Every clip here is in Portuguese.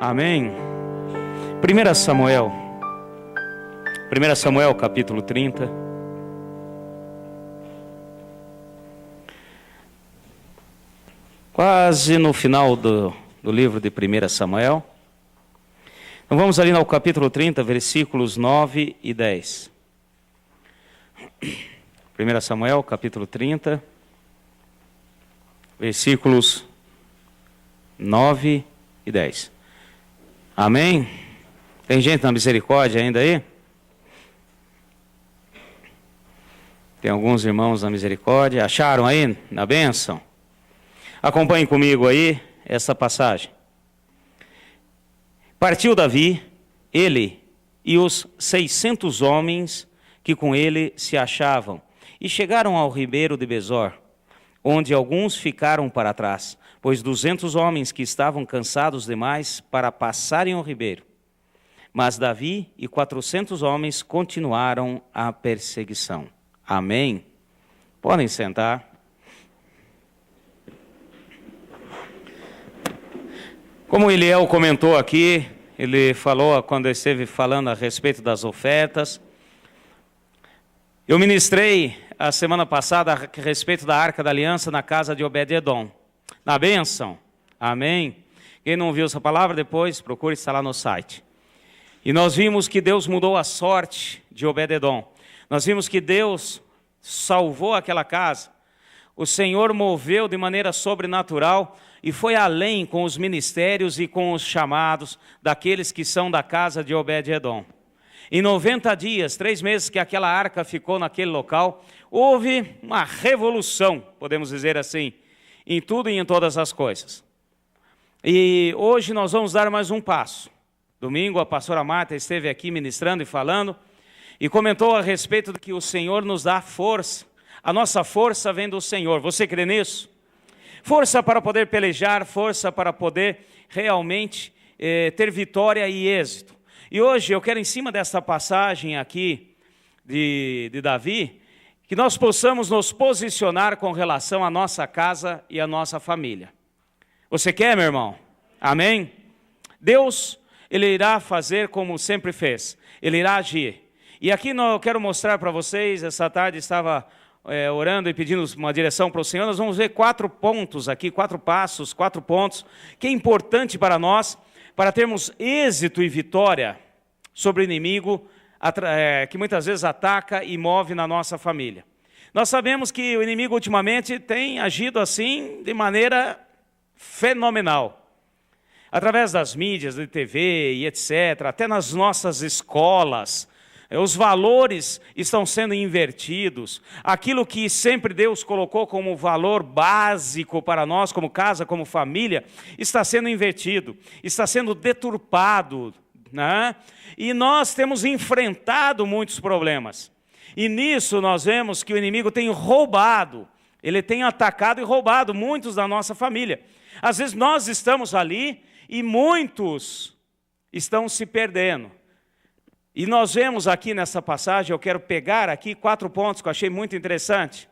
Amém. 1 Samuel capítulo 30. Quase no final do livro de 1 Samuel. Então vamos ali no capítulo 30, versículos 9 e 10. 1 Samuel capítulo 30, versículos 9 e 10. Amém? Tem gente na misericórdia ainda aí? Tem alguns irmãos na misericórdia. Acharam aí na bênção? Acompanhem comigo aí essa passagem. Partiu Davi, ele e os 600 homens que com ele se achavam, e chegaram ao ribeiro de Besor, onde alguns ficaram para trás, pois 200 homens que estavam cansados demais para passarem o ribeiro. Mas Davi e 400 homens continuaram a perseguição. Amém? Podem sentar. Como Eliel comentou aqui, ele falou quando esteve falando a respeito das ofertas. Eu ministrei a semana passada a respeito da Arca da Aliança na casa de Obed-edom. Na bênção. Amém? Quem não viu essa palavra, depois procure estar lá no site. E nós vimos que Deus mudou a sorte de Obed-edom. Nós vimos que Deus salvou aquela casa. O Senhor moveu de maneira sobrenatural e foi além com os ministérios e com os chamados daqueles que são da casa de Obed-edom. Em 90 dias, 3 meses que aquela arca ficou naquele local, houve uma revolução, podemos dizer assim, em tudo e em todas as coisas. E hoje nós vamos dar mais um passo. Domingo a pastora Marta esteve aqui ministrando e falando, e comentou a respeito de que o Senhor nos dá força. A nossa força vem do Senhor. Você crê nisso? Força para poder pelejar, força para poder realmente ter vitória e êxito. E hoje eu quero, em cima dessa passagem aqui de Davi, que nós possamos nos posicionar com relação à nossa casa e à nossa família. Você quer, meu irmão? Amém? Deus, Ele irá fazer como sempre fez. Ele irá agir. E aqui eu quero mostrar para vocês, essa tarde estava orando e pedindo uma direção para o Senhor. Nós vamos ver 4 pontos aqui, 4 passos, 4 pontos, que é importante para nós, para termos êxito e vitória sobre o inimigo, que muitas vezes ataca e move na nossa família. Nós sabemos que o inimigo ultimamente tem agido assim de maneira fenomenal. Através das mídias, de TV e etc., até nas nossas escolas, os valores estão sendo invertidos. Aquilo que sempre Deus colocou como valor básico para nós, como casa, como família, está sendo invertido, está sendo deturpado, né? E nós temos enfrentado muitos problemas. E nisso nós vemos que o inimigo tem roubado, ele tem atacado e roubado muitos da nossa família. Às vezes nós estamos ali e muitos estão se perdendo. E nós vemos aqui nessa passagem, eu quero pegar aqui 4 pontos que eu achei muito interessante,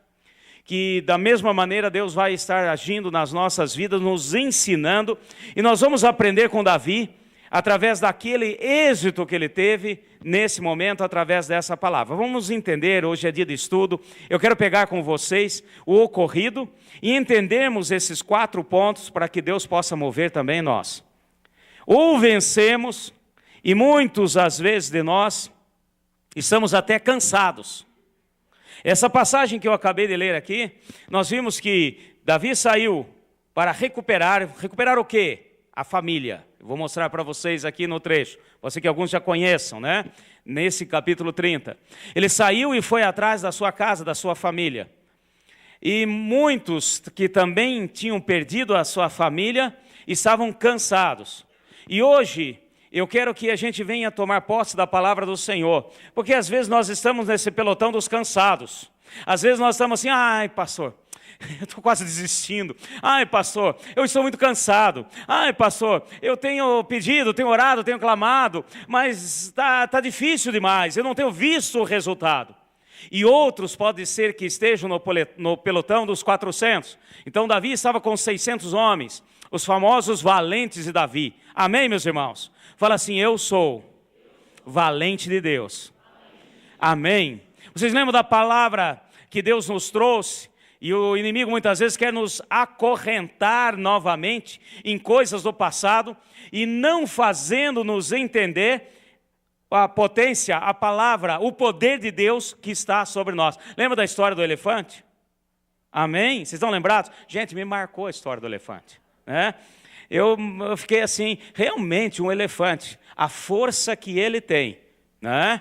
que da mesma maneira Deus vai estar agindo nas nossas vidas, nos ensinando, e nós vamos aprender com Davi, através daquele êxito que ele teve nesse momento, através dessa palavra. Vamos entender, hoje é dia de estudo, eu quero pegar com vocês o ocorrido e entendermos esses 4 pontos para que Deus possa mover também nós. Ou vencemos, e muitos, às vezes, de nós, estamos até cansados. Essa passagem que eu acabei de ler aqui, nós vimos que Davi saiu para recuperar o quê? A família. Eu vou mostrar para vocês aqui no trecho, você que alguns já conheçam, né? Nesse capítulo 30. Ele saiu e foi atrás da sua casa, da sua família. E muitos que também tinham perdido a sua família, estavam cansados. E hoje eu quero que a gente venha tomar posse da palavra do Senhor, porque às vezes nós estamos nesse pelotão dos cansados. Às vezes nós estamos assim, ai pastor, eu estou quase desistindo. Ai pastor, eu estou muito cansado. Ai pastor, eu tenho pedido, tenho orado, tenho clamado, mas está difícil demais, eu não tenho visto o resultado. E outros pode ser que estejam no pelotão dos 400. Então Davi estava com 600 homens. os famosos valentes de Davi. Amém, meus irmãos? Fala assim, eu sou valente de Deus. Amém. Vocês lembram da palavra que Deus nos trouxe? E o inimigo muitas vezes quer nos acorrentar novamente em coisas do passado e não fazendo-nos entender a potência, a palavra, o poder de Deus que está sobre nós. Lembra da história do elefante? Amém? Vocês estão lembrados? Gente, me marcou a história do elefante, né? Eu fiquei assim, realmente um elefante, a força que ele tem, né?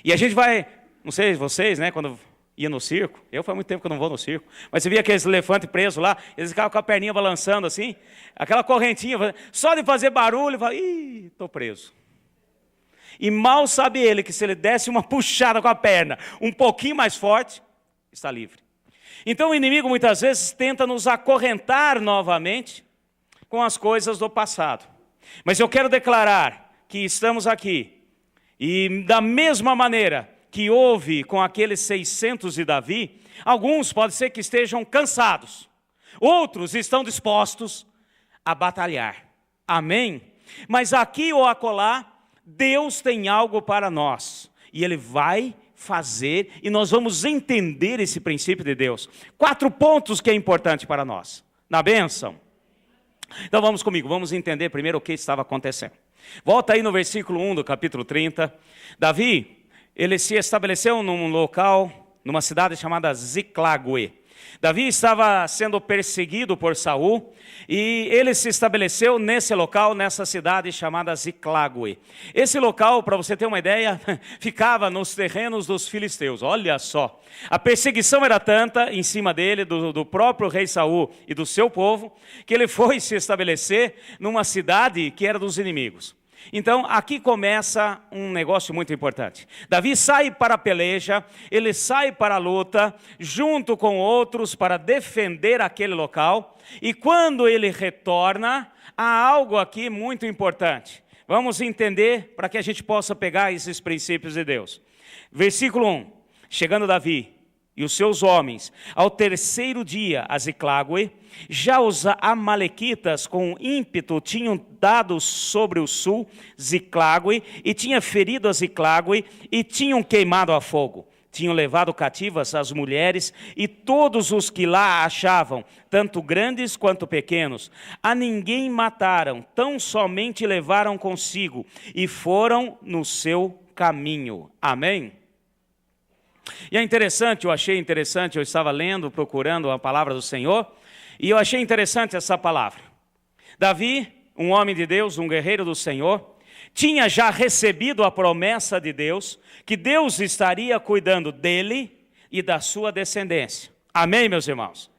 E a gente vai, não sei vocês, né, quando ia no circo, eu faz muito tempo que eu não vou no circo, mas você via aqueles elefantes presos lá, eles ficavam com a perninha balançando assim, aquela correntinha, só de fazer barulho, eu falava, ih, estou preso. E mal sabe ele que se ele desse uma puxada com a perna um pouquinho mais forte, está livre. Então o inimigo muitas vezes tenta nos acorrentar novamente com as coisas do passado. Mas eu quero declarar que estamos aqui, e da mesma maneira que houve com aqueles 600 de Davi, alguns pode ser que estejam cansados, outros estão dispostos a batalhar. Amém? Mas aqui ou acolá, Deus tem algo para nós, e Ele vai fazer, e nós vamos entender esse princípio de Deus. 4 pontos que é importante para nós, na bênção. Então vamos comigo, vamos entender primeiro o que estava acontecendo. Volta aí no versículo 1 do capítulo 30. Davi, ele se estabeleceu num local, numa cidade chamada Ziclague. Davi estava sendo perseguido por Saul e ele se estabeleceu nesse local, nessa cidade chamada Ziclague. Esse local, para você ter uma ideia, ficava nos terrenos dos filisteus. Olha só, a perseguição era tanta em cima dele, do próprio rei Saul e do seu povo, que ele foi se estabelecer numa cidade que era dos inimigos. Então, aqui começa um negócio muito importante. Davi sai para a peleja, ele sai para a luta, junto com outros, para defender aquele local. E quando ele retorna, há algo aqui muito importante. Vamos entender para que a gente possa pegar esses princípios de Deus. Versículo 1. Chegando Davi e os seus homens, ao 3º dia a Ziclague, já os amalequitas com ímpeto tinham dado sobre o sul Ziclague, e tinham ferido a Ziclague, e tinham queimado a fogo. Tinham levado cativas as mulheres e todos os que lá achavam, tanto grandes quanto pequenos. A ninguém mataram, tão somente levaram consigo, e foram no seu caminho. Amém? E é interessante, eu achei interessante, eu estava lendo, procurando a palavra do Senhor, e eu achei interessante essa palavra. Davi, um homem de Deus, um guerreiro do Senhor, tinha já recebido a promessa de Deus, que Deus estaria cuidando dele e da sua descendência. Amém, meus irmãos?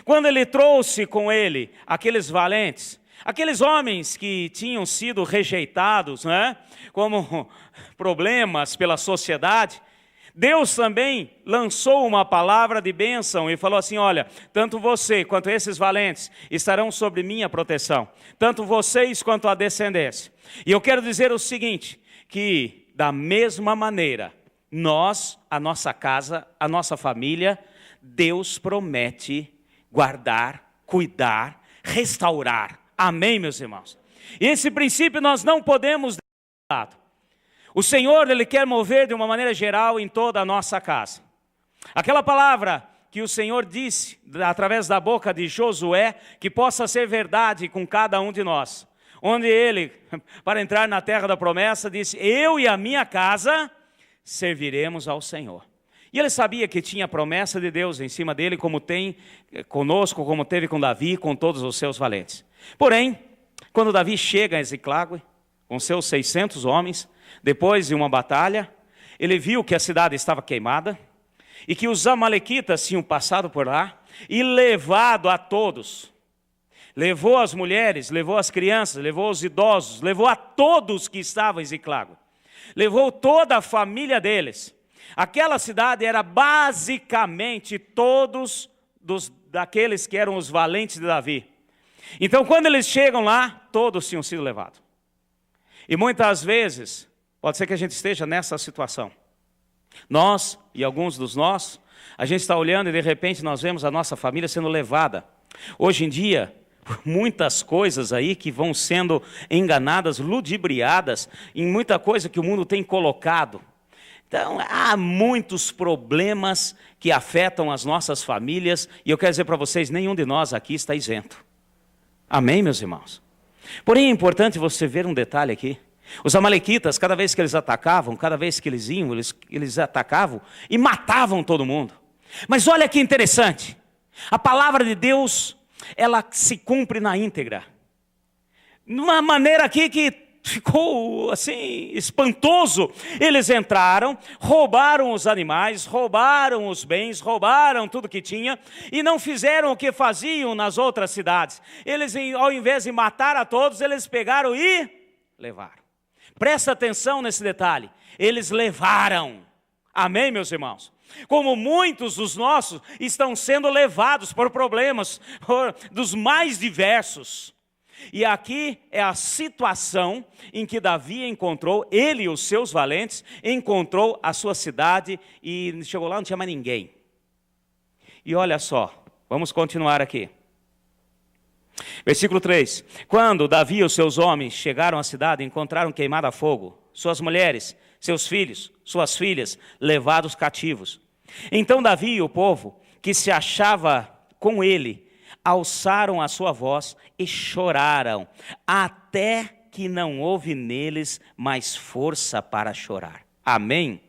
Quando ele trouxe com ele aqueles valentes, aqueles homens que tinham sido rejeitados, né, como problemas pela sociedade, Deus também lançou uma palavra de bênção e falou assim, olha, tanto você quanto esses valentes estarão sobre minha proteção, tanto vocês quanto a descendência. E eu quero dizer o seguinte, que da mesma maneira, nós, a nossa casa, a nossa família, Deus promete guardar, cuidar, restaurar. Amém, meus irmãos? E esse princípio nós não podemos deixar de lado. O Senhor, Ele quer mover de uma maneira geral em toda a nossa casa. Aquela palavra que o Senhor disse, através da boca de Josué, que possa ser verdade com cada um de nós. Onde ele, para entrar na terra da promessa, disse, eu e a minha casa serviremos ao Senhor. E ele sabia que tinha a promessa de Deus em cima dele, como tem conosco, como teve com Davi, com todos os seus valentes. Porém, quando Davi chega a Ziclague, com seus 600 homens, depois de uma batalha, ele viu que a cidade estava queimada e que os amalequitas tinham passado por lá e levado a todos. Levou as mulheres, levou as crianças, levou os idosos, levou a todos que estavam em Ziclague. Levou toda a família deles. Aquela cidade era basicamente todos daqueles que eram os valentes de Davi. Então, quando eles chegam lá, todos tinham sido levados. E muitas vezes, pode ser que a gente esteja nessa situação. Nós, e alguns dos nós, a gente está olhando e de repente nós vemos a nossa família sendo levada. Hoje em dia, por muitas coisas aí que vão sendo enganadas, ludibriadas em muita coisa que o mundo tem colocado. Então, há muitos problemas que afetam as nossas famílias, e eu quero dizer para vocês, nenhum de nós aqui está isento. Amém, meus irmãos? Porém, é importante você ver um detalhe aqui. Os amalequitas, cada vez que eles atacavam, cada vez que eles iam, eles atacavam e matavam todo mundo. Mas olha que interessante, a palavra de Deus, ela se cumpre na íntegra. De uma maneira aqui que ficou assim, espantoso. Eles entraram, roubaram os animais, roubaram os bens, roubaram tudo que tinha e não fizeram o que faziam nas outras cidades. Eles, ao invés de matar a todos, eles pegaram e levaram. Presta atenção nesse detalhe. Eles levaram. Amém, meus irmãos? Como muitos dos nossos estão sendo levados por problemas dos mais diversos. E aqui é a situação em que Davi encontrou, ele e os seus valentes, encontrou a sua cidade e chegou lá, não tinha mais ninguém. E olha só, vamos continuar aqui. Versículo 3. Quando Davi e os seus homens chegaram à cidade, encontraram queimada a fogo, suas mulheres, seus filhos, suas filhas, levados cativos. Então Davi e o povo que se achava com ele, alçaram a sua voz e choraram, até que não houve neles mais força para chorar. Amém?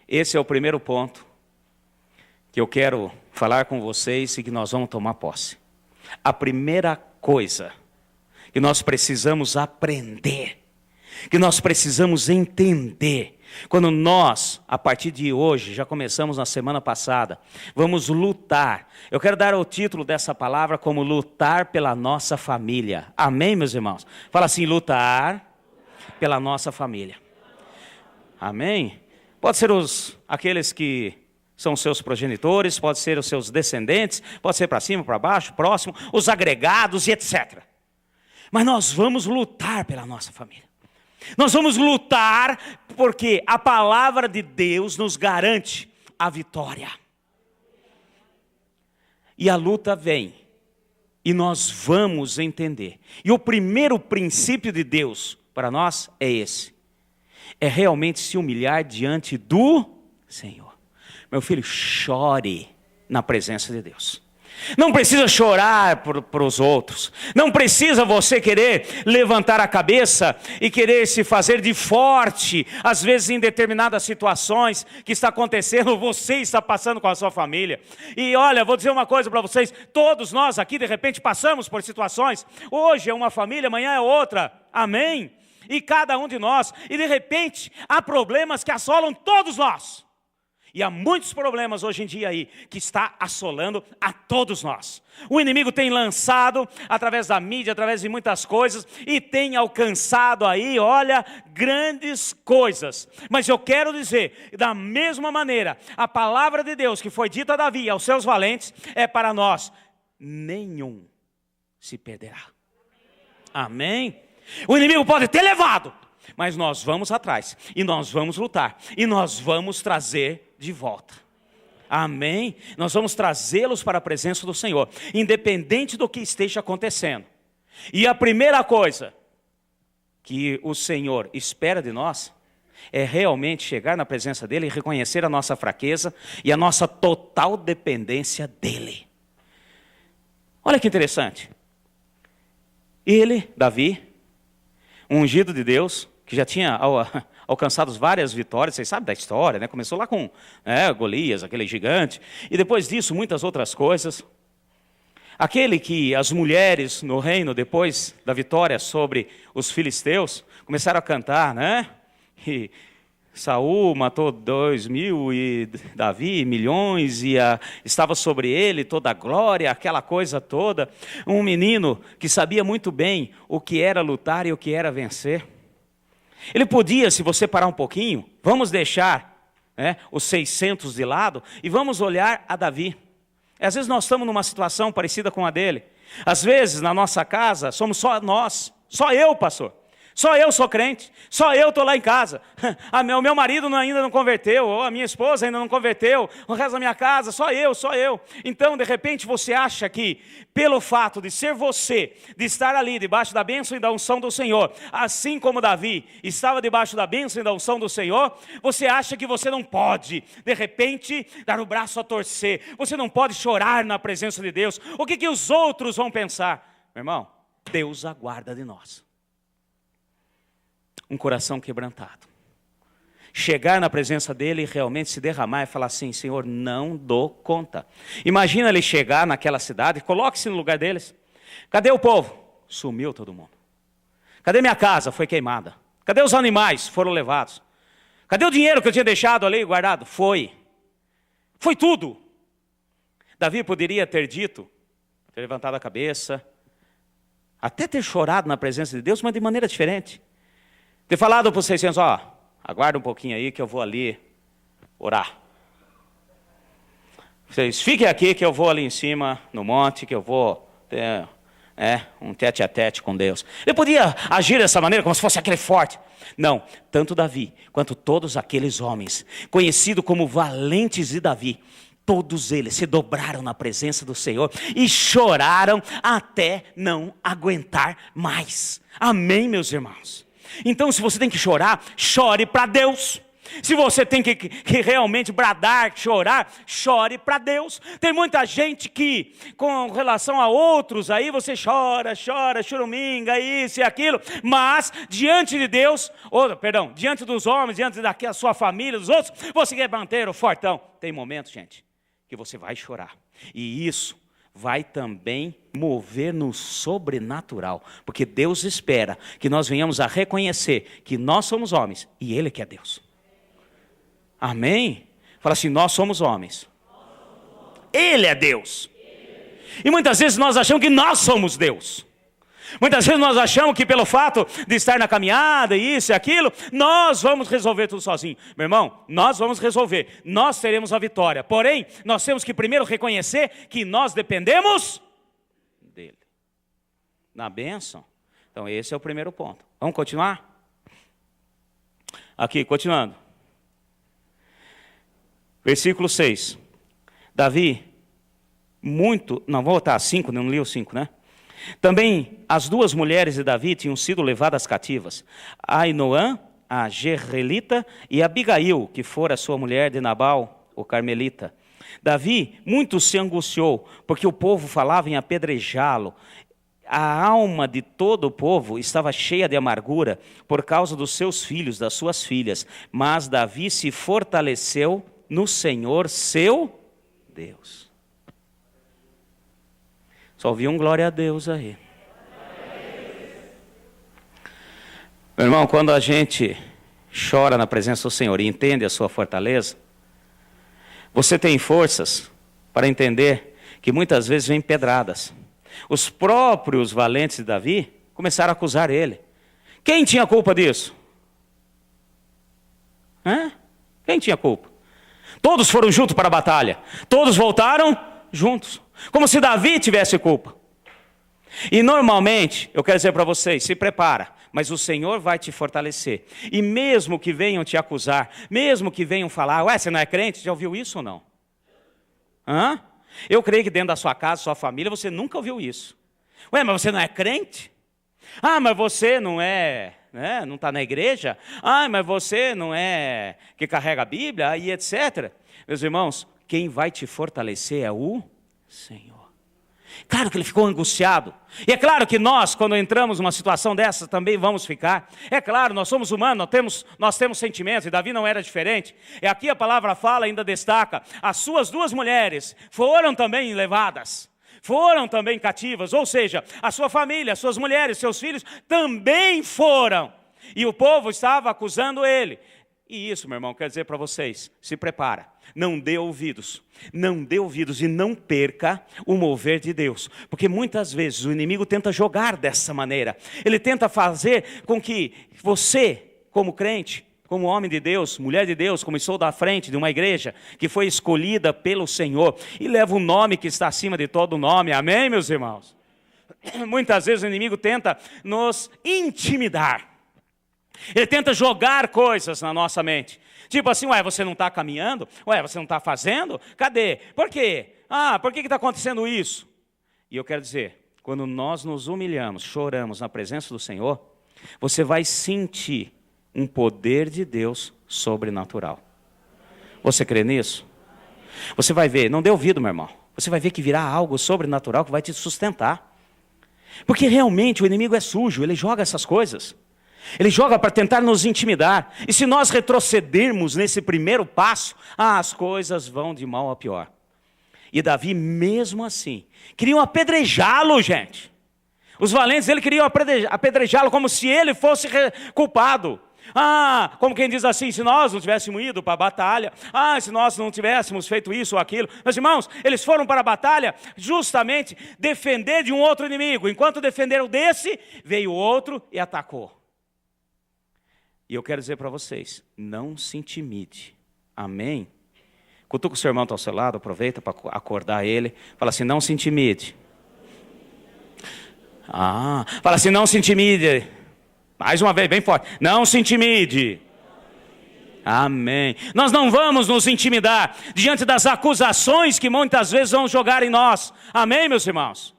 Esse é o primeiro ponto que eu quero falar com vocês e que nós vamos tomar posse. A primeira coisa que nós precisamos aprender, que nós precisamos entender, quando nós, a partir de hoje, já começamos na semana passada, vamos lutar. Eu quero dar o título dessa palavra como lutar pela nossa família. Amém, meus irmãos? Fala assim, lutar pela nossa família. Amém? Pode ser aqueles que são seus progenitores, pode ser os seus descendentes, pode ser para cima, para baixo, próximo, os agregados e etc. Mas nós vamos lutar pela nossa família. Nós vamos lutar porque a palavra de Deus nos garante a vitória. E a luta vem. E nós vamos entender. E o primeiro princípio de Deus para nós é esse. É realmente se humilhar diante do Senhor. Meu filho, chore na presença de Deus. Não precisa chorar para os outros. Não precisa você querer levantar a cabeça e querer se fazer de forte. Às vezes em determinadas situações que está acontecendo, você está passando com a sua família. E olha, vou dizer uma coisa para vocês. Todos nós aqui de repente passamos por situações. Hoje é uma família, amanhã é outra. Amém? E cada um de nós. E de repente há problemas que assolam todos nós. E há muitos problemas hoje em dia aí, que está assolando a todos nós. O inimigo tem lançado, através da mídia, através de muitas coisas, e tem alcançado aí, olha, grandes coisas. Mas eu quero dizer, da mesma maneira, a palavra de Deus que foi dita a Davi e aos seus valentes, é para nós, nenhum se perderá. Amém? O inimigo pode ter levado, mas nós vamos atrás, e nós vamos lutar, e nós vamos trazer de volta. Amém? Nós vamos trazê-los para a presença do Senhor, independente do que esteja acontecendo. E a primeira coisa que o Senhor espera de nós é realmente chegar na presença dEle e reconhecer a nossa fraqueza e a nossa total dependência dEle. Olha que interessante. Ele, Davi, um ungido de Deus, que já tinha alcançado várias vitórias, vocês sabem da história, né? Começou lá com Golias, aquele gigante, e depois disso muitas outras coisas. Aquele que as mulheres no reino, depois da vitória sobre os filisteus, começaram a cantar, né? E Saul matou 2.000 e Davi milhões, e estava sobre ele toda a glória, aquela coisa toda. Um menino que sabia muito bem o que era lutar e o que era vencer. Ele podia, se você parar um pouquinho, vamos deixar os 600 de lado e vamos olhar a Davi. Às vezes nós estamos numa situação parecida com a dele. Às vezes na nossa casa somos só nós, só eu, pastor. Só eu sou crente, só eu estou lá em casa. O meu marido ainda não converteu, ou a minha esposa ainda não converteu, o resto da minha casa, só eu. Então, de repente, você acha que, pelo fato de ser você, de estar ali debaixo da bênção e da unção do Senhor, assim como Davi estava debaixo da bênção e da unção do Senhor, você acha que você não pode, de repente, dar o braço a torcer, você não pode chorar na presença de Deus. O que os outros vão pensar? Meu irmão, Deus aguarda de nós um coração quebrantado. Chegar na presença dele e realmente se derramar e falar assim: Senhor, não dou conta. Imagina ele chegar naquela cidade, coloque-se no lugar deles. Cadê o povo? Sumiu todo mundo. Cadê minha casa? Foi queimada. Cadê os animais? Foram levados. Cadê o dinheiro que eu tinha deixado ali guardado? Foi tudo. Davi poderia ter dito, ter levantado a cabeça, até ter chorado na presença de Deus, mas de maneira diferente. Ter falado para os 600, aguarda um pouquinho aí que eu vou ali orar. Vocês fiquem aqui que eu vou ali em cima, no monte, que eu vou ter um tete-a-tete com Deus. Ele podia agir dessa maneira, como se fosse aquele forte. Não, tanto Davi, quanto todos aqueles homens, conhecidos como valentes de Davi, todos eles se dobraram na presença do Senhor e choraram até não aguentar mais. Amém, meus irmãos? Então, se você tem que chorar, chore para Deus. Se você tem que realmente bradar, chorar, chore para Deus. Tem muita gente que, com relação a outros, aí você chora, choruminga, isso e aquilo, mas diante de Deus, diante dos homens, diante da sua família, dos outros, você quer manter o fortão. Tem momentos, gente, que você vai chorar, e isso vai também mover no sobrenatural, porque Deus espera que nós venhamos a reconhecer que nós somos homens e Ele que é Deus. Amém? Fala assim: nós somos homens, Ele é Deus. E muitas vezes nós achamos que nós somos Deus. Muitas vezes nós achamos que pelo fato de estar na caminhada, isso e aquilo, nós vamos resolver tudo sozinho. Meu irmão, nós vamos resolver, nós teremos a vitória. Porém, nós temos que primeiro reconhecer que nós dependemos dele, na bênção. Então esse é o primeiro ponto. Vamos continuar? Aqui, continuando. Versículo 6. Davi, não vou botar 5, não li o 5, né? Também as duas mulheres de Davi tinham sido levadas cativas, Ainoã, a Jerelita, e Abigail, que fora sua mulher de Nabal, o Carmelita. Davi muito se angustiou, porque o povo falava em apedrejá-lo. A alma de todo o povo estava cheia de amargura por causa dos seus filhos, das suas filhas. Mas Davi se fortaleceu no Senhor, seu Deus. Só ouvi um glória a Deus aí. Meu irmão, quando a gente chora na presença do Senhor e entende a sua fortaleza, você tem forças para entender que muitas vezes vem pedradas. Os próprios valentes de Davi começaram a acusar ele. Quem tinha culpa disso? Quem tinha culpa? Todos foram juntos para a batalha. Todos voltaram juntos. Como se Davi tivesse culpa. E normalmente, eu quero dizer para vocês, se prepara, mas o Senhor vai te fortalecer. E mesmo que venham te acusar, mesmo que venham falar, você não é crente? Já ouviu isso ou não? Eu creio que dentro da sua casa, sua família, você nunca ouviu isso. Mas você não é crente? Mas você não não está na igreja? Mas você não é que carrega a Bíblia e etc. Meus irmãos, quem vai te fortalecer é o Senhor. Claro que ele ficou angustiado. E é claro que nós, quando entramos numa situação dessa, também vamos ficar. É claro, nós somos humanos, nós temos sentimentos, e Davi não era diferente. E aqui a palavra fala, ainda destaca, as suas duas mulheres foram também levadas, foram também cativas, ou seja, a sua família, as suas mulheres, seus filhos também foram. E o povo estava acusando ele. E isso, meu irmão, quer dizer para vocês, se prepara, não dê ouvidos e não perca o mover de Deus. Porque muitas vezes o inimigo tenta jogar dessa maneira. Ele tenta fazer com que você, como crente, como homem de Deus, mulher de Deus, começou da frente de uma igreja que foi escolhida pelo Senhor e leva um nome que está acima de todo nome. Amém, meus irmãos? Muitas vezes o inimigo tenta nos intimidar. Ele tenta jogar coisas na nossa mente. Tipo assim, ué, você não está caminhando? Ué, você não está fazendo? Cadê? Por quê? Por que está acontecendo isso? E eu quero dizer, quando nós nos humilhamos, choramos na presença do Senhor, você vai sentir um poder de Deus sobrenatural. Você crê nisso? Você vai ver, não dê ouvido, meu irmão. Você vai ver que virá algo sobrenatural que vai te sustentar. Porque realmente o inimigo é sujo, ele joga essas coisas. Ele joga para tentar nos intimidar. E se nós retrocedermos nesse primeiro passo, as coisas vão de mal a pior. E Davi, mesmo assim, queriam apedrejá-lo, gente. Os valentes dele queriam apedrejá-lo como se ele fosse culpado. Como quem diz assim, se nós não tivéssemos ido para a batalha, se nós não tivéssemos feito isso ou aquilo. Meus irmãos, eles foram para a batalha justamente defender de um outro inimigo. Enquanto defenderam desse, veio outro e atacou. E eu quero dizer para vocês, não se intimide, amém? Cutuca o seu irmão que está ao seu lado, aproveita para acordar ele, fala assim, não se intimide. Fala assim, não se intimide. Mais uma vez, bem forte, não se intimide. Amém. Nós não vamos nos intimidar diante das acusações que muitas vezes vão jogar em nós. Amém, meus irmãos?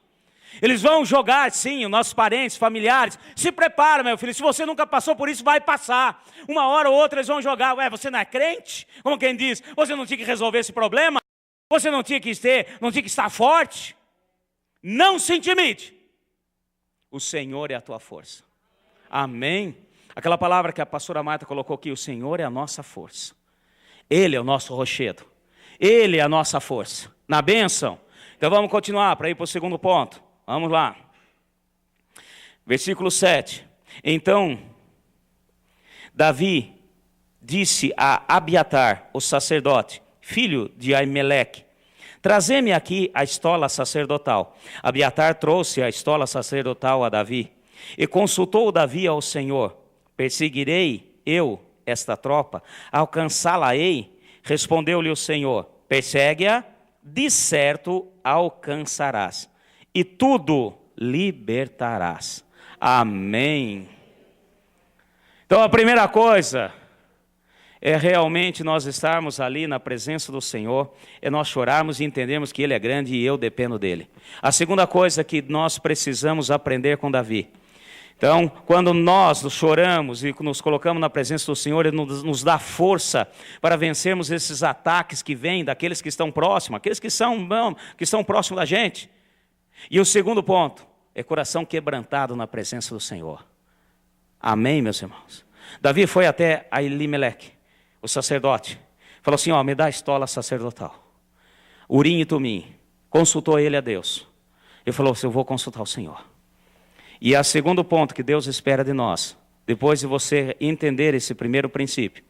Eles vão jogar, sim, os nossos parentes, familiares. Se prepara, meu filho, se você nunca passou por isso, vai passar. Uma hora ou outra eles vão jogar, você não é crente? Como quem diz, você não tinha que resolver esse problema? Você não tinha que estar forte? Não se intimide. O Senhor é a tua força. Amém? Aquela palavra que a pastora Marta colocou aqui, o Senhor é a nossa força. Ele é o nosso rochedo. Ele é a nossa força. Na bênção. Então vamos continuar para ir para o segundo ponto. Vamos lá. Versículo 7. Então, Davi disse a Abiatar, o sacerdote, filho de Aimeleque, trazei-me aqui a estola sacerdotal. Abiatar trouxe a estola sacerdotal a Davi. E consultou Davi ao Senhor, perseguirei eu esta tropa, alcançá-la-ei? Respondeu-lhe o Senhor, persegue-a, de certo alcançarás, e tudo libertarás. Amém. Então a primeira coisa é realmente nós estarmos ali na presença do Senhor, é nós chorarmos e entendermos que Ele é grande e eu dependo dEle. A segunda coisa que nós precisamos aprender com Davi. Então, quando nós choramos e nos colocamos na presença do Senhor, Ele nos dá força para vencermos esses ataques que vêm daqueles que estão próximos, aqueles que estão próximos da gente. E o segundo ponto é coração quebrantado na presença do Senhor. Amém, meus irmãos? Davi foi até Aimeleque, o sacerdote, falou assim, me dá a estola sacerdotal, Urim e Tumim. Consultou ele a Deus. Ele falou assim, eu vou consultar o Senhor. E o segundo ponto que Deus espera de nós, depois de você entender esse primeiro princípio,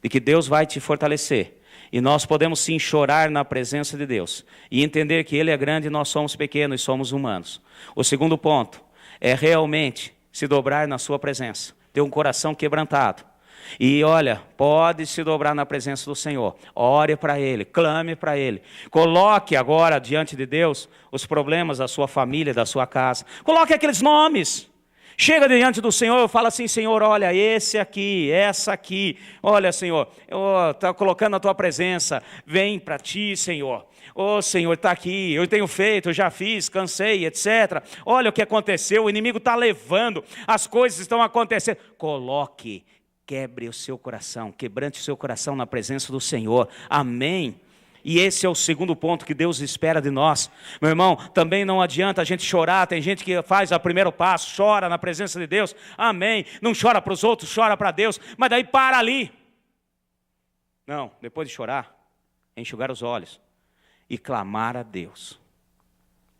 de que Deus vai te fortalecer, e nós podemos sim chorar na presença de Deus, e entender que Ele é grande e nós somos pequenos e somos humanos. O segundo ponto é realmente se dobrar na sua presença, ter um coração quebrantado. E olha, pode se dobrar na presença do Senhor, ore para Ele, clame para Ele, coloque agora diante de Deus os problemas da sua família, da sua casa, coloque aqueles nomes, chega diante do Senhor e fala assim, Senhor, olha, esse aqui, essa aqui, olha, Senhor, eu estou colocando a Tua presença, vem para Ti, Senhor. Senhor, está aqui, eu tenho feito, eu já fiz, cansei, etc. Olha o que aconteceu, o inimigo está levando, as coisas estão acontecendo. Coloque, quebre o seu coração, quebrante o seu coração na presença do Senhor. Amém? E esse é o segundo ponto que Deus espera de nós. Meu irmão, também não adianta a gente chorar, tem gente que faz o primeiro passo, chora na presença de Deus. Amém? Não chora para os outros, chora para Deus, mas daí para ali. Não, depois de chorar, enxugar os olhos e clamar a Deus.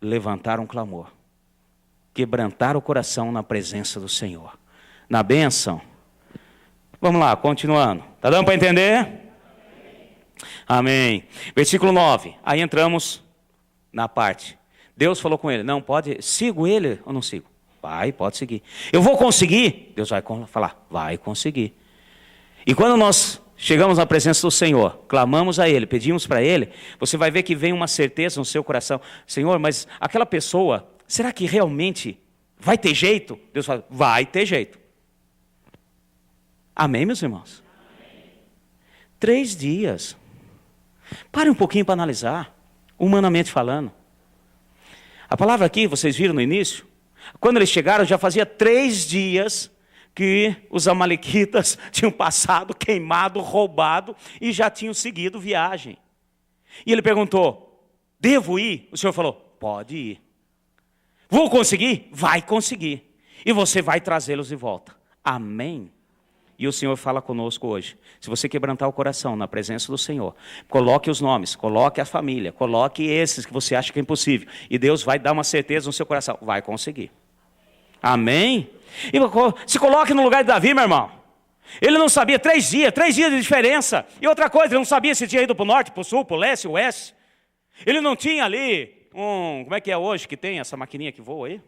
Levantar um clamor. Quebrantar o coração na presença do Senhor. Na bênção. Vamos lá, continuando. Está dando para entender? Amém. Versículo 9. Aí entramos na parte. Deus falou com ele, não pode, sigo ele ou não sigo? Vai, pode seguir. Eu vou conseguir? Deus vai falar, vai conseguir. E quando nós chegamos na presença do Senhor, clamamos a Ele, pedimos para Ele, você vai ver que vem uma certeza no seu coração. Senhor, mas aquela pessoa, será que realmente vai ter jeito? Deus fala, vai ter jeito. Amém, meus irmãos? 3 dias. Pare um pouquinho para analisar, humanamente falando. A palavra aqui, vocês viram no início, quando eles chegaram, já fazia 3 dias que os amalequitas tinham passado, queimado, roubado e já tinham seguido viagem. E ele perguntou, devo ir? O Senhor falou, pode ir. Vou conseguir? Vai conseguir. E você vai trazê-los de volta. Amém? E o Senhor fala conosco hoje. Se você quebrantar o coração na presença do Senhor, coloque os nomes, coloque a família, coloque esses que você acha que é impossível. E Deus vai dar uma certeza no seu coração. Vai conseguir. Amém? E se coloque no lugar de Davi, meu irmão. Ele não sabia 3 dias de diferença. E outra coisa, ele não sabia se tinha ido para o norte, para o sul, para o leste, o oeste. Ele não tinha ali como é que é hoje que tem essa maquininha que voa aí?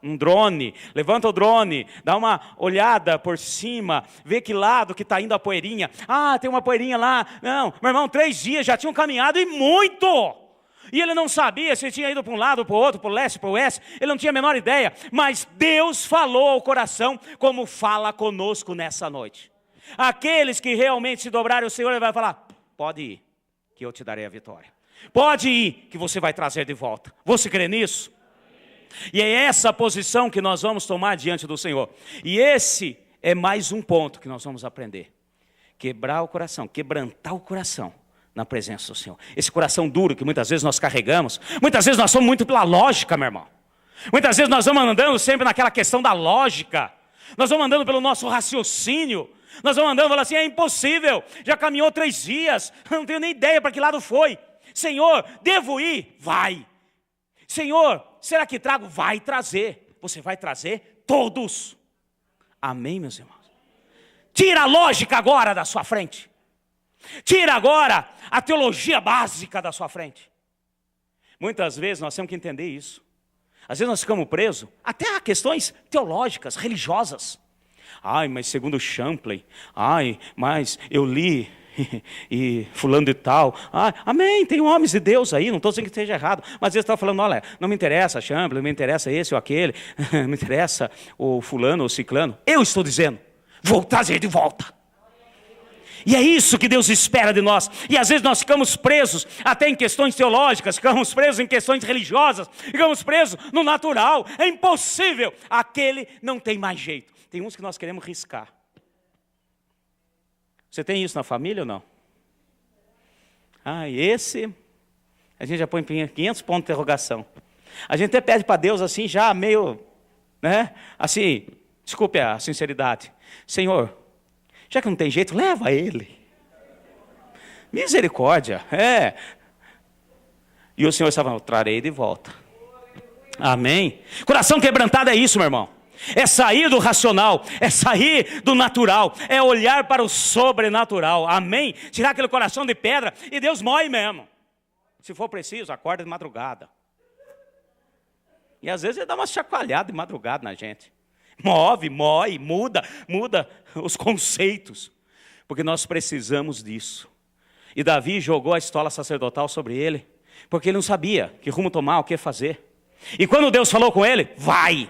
Um drone, levanta o drone, dá uma olhada por cima, vê que lado que está indo a poeirinha. Ah, tem uma poeirinha lá. Não, meu irmão, 3 dias já tinham caminhado e muito. E ele não sabia se tinha ido para um lado, para o outro, para o leste, para o oeste. Ele não tinha a menor ideia. Mas Deus falou ao coração como fala conosco nessa noite. Aqueles que realmente se dobrarem ao Senhor, Ele vai falar, pode ir, que eu te darei a vitória. Pode ir, que você vai trazer de volta. Você crê nisso? E é essa posição que nós vamos tomar diante do Senhor. E esse é mais um ponto que nós vamos aprender. Quebrar o coração, quebrantar o coração na presença do Senhor. Esse coração duro que muitas vezes nós carregamos. Muitas vezes nós somos muito pela lógica, meu irmão. Muitas vezes nós vamos andando sempre naquela questão da lógica. Nós vamos andando pelo nosso raciocínio. Nós vamos andando e falando assim, é impossível. Já caminhou 3 dias, não tenho nem ideia para que lado foi. Senhor, devo ir? Vai. Senhor, será que trago? Vai trazer. Você vai trazer todos. Amém, meus irmãos? Tira a lógica agora da sua frente. Tira agora a teologia básica da sua frente. Muitas vezes nós temos que entender isso. Às vezes nós ficamos presos até a questões teológicas, religiosas. Ai, mas segundo Champlin, ai, mas eu li e fulano de tal, amém, tem homens de Deus aí, não estou dizendo que esteja errado, mas eles estão falando, olha, não me interessa Champlin, não me interessa esse ou aquele, não me interessa o fulano ou ciclano, eu estou dizendo, vou trazer de volta. E é isso que Deus espera de nós. E às vezes nós ficamos presos até em questões teológicas, ficamos presos em questões religiosas, ficamos presos no natural. É impossível. Aquele não tem mais jeito. Tem uns que nós queremos riscar. Você tem isso na família ou não? Esse, a gente já põe 500 pontos de interrogação. A gente até pede para Deus assim, já meio, né? Assim, desculpe a sinceridade. Senhor, já que não tem jeito, leva ele. Misericórdia, E o Senhor estava, eu trarei de volta. Amém? Coração quebrantado é isso, meu irmão. É sair do racional, é sair do natural, é olhar para o sobrenatural. Amém? Tirar aquele coração de pedra e Deus mói mesmo. Se for preciso, acorda de madrugada. E às vezes ele dá uma chacoalhada de madrugada na gente. Move, mói, muda os conceitos. Porque nós precisamos disso. E Davi jogou a estola sacerdotal sobre ele, porque ele não sabia que rumo tomar, o que fazer. E quando Deus falou com ele, vai,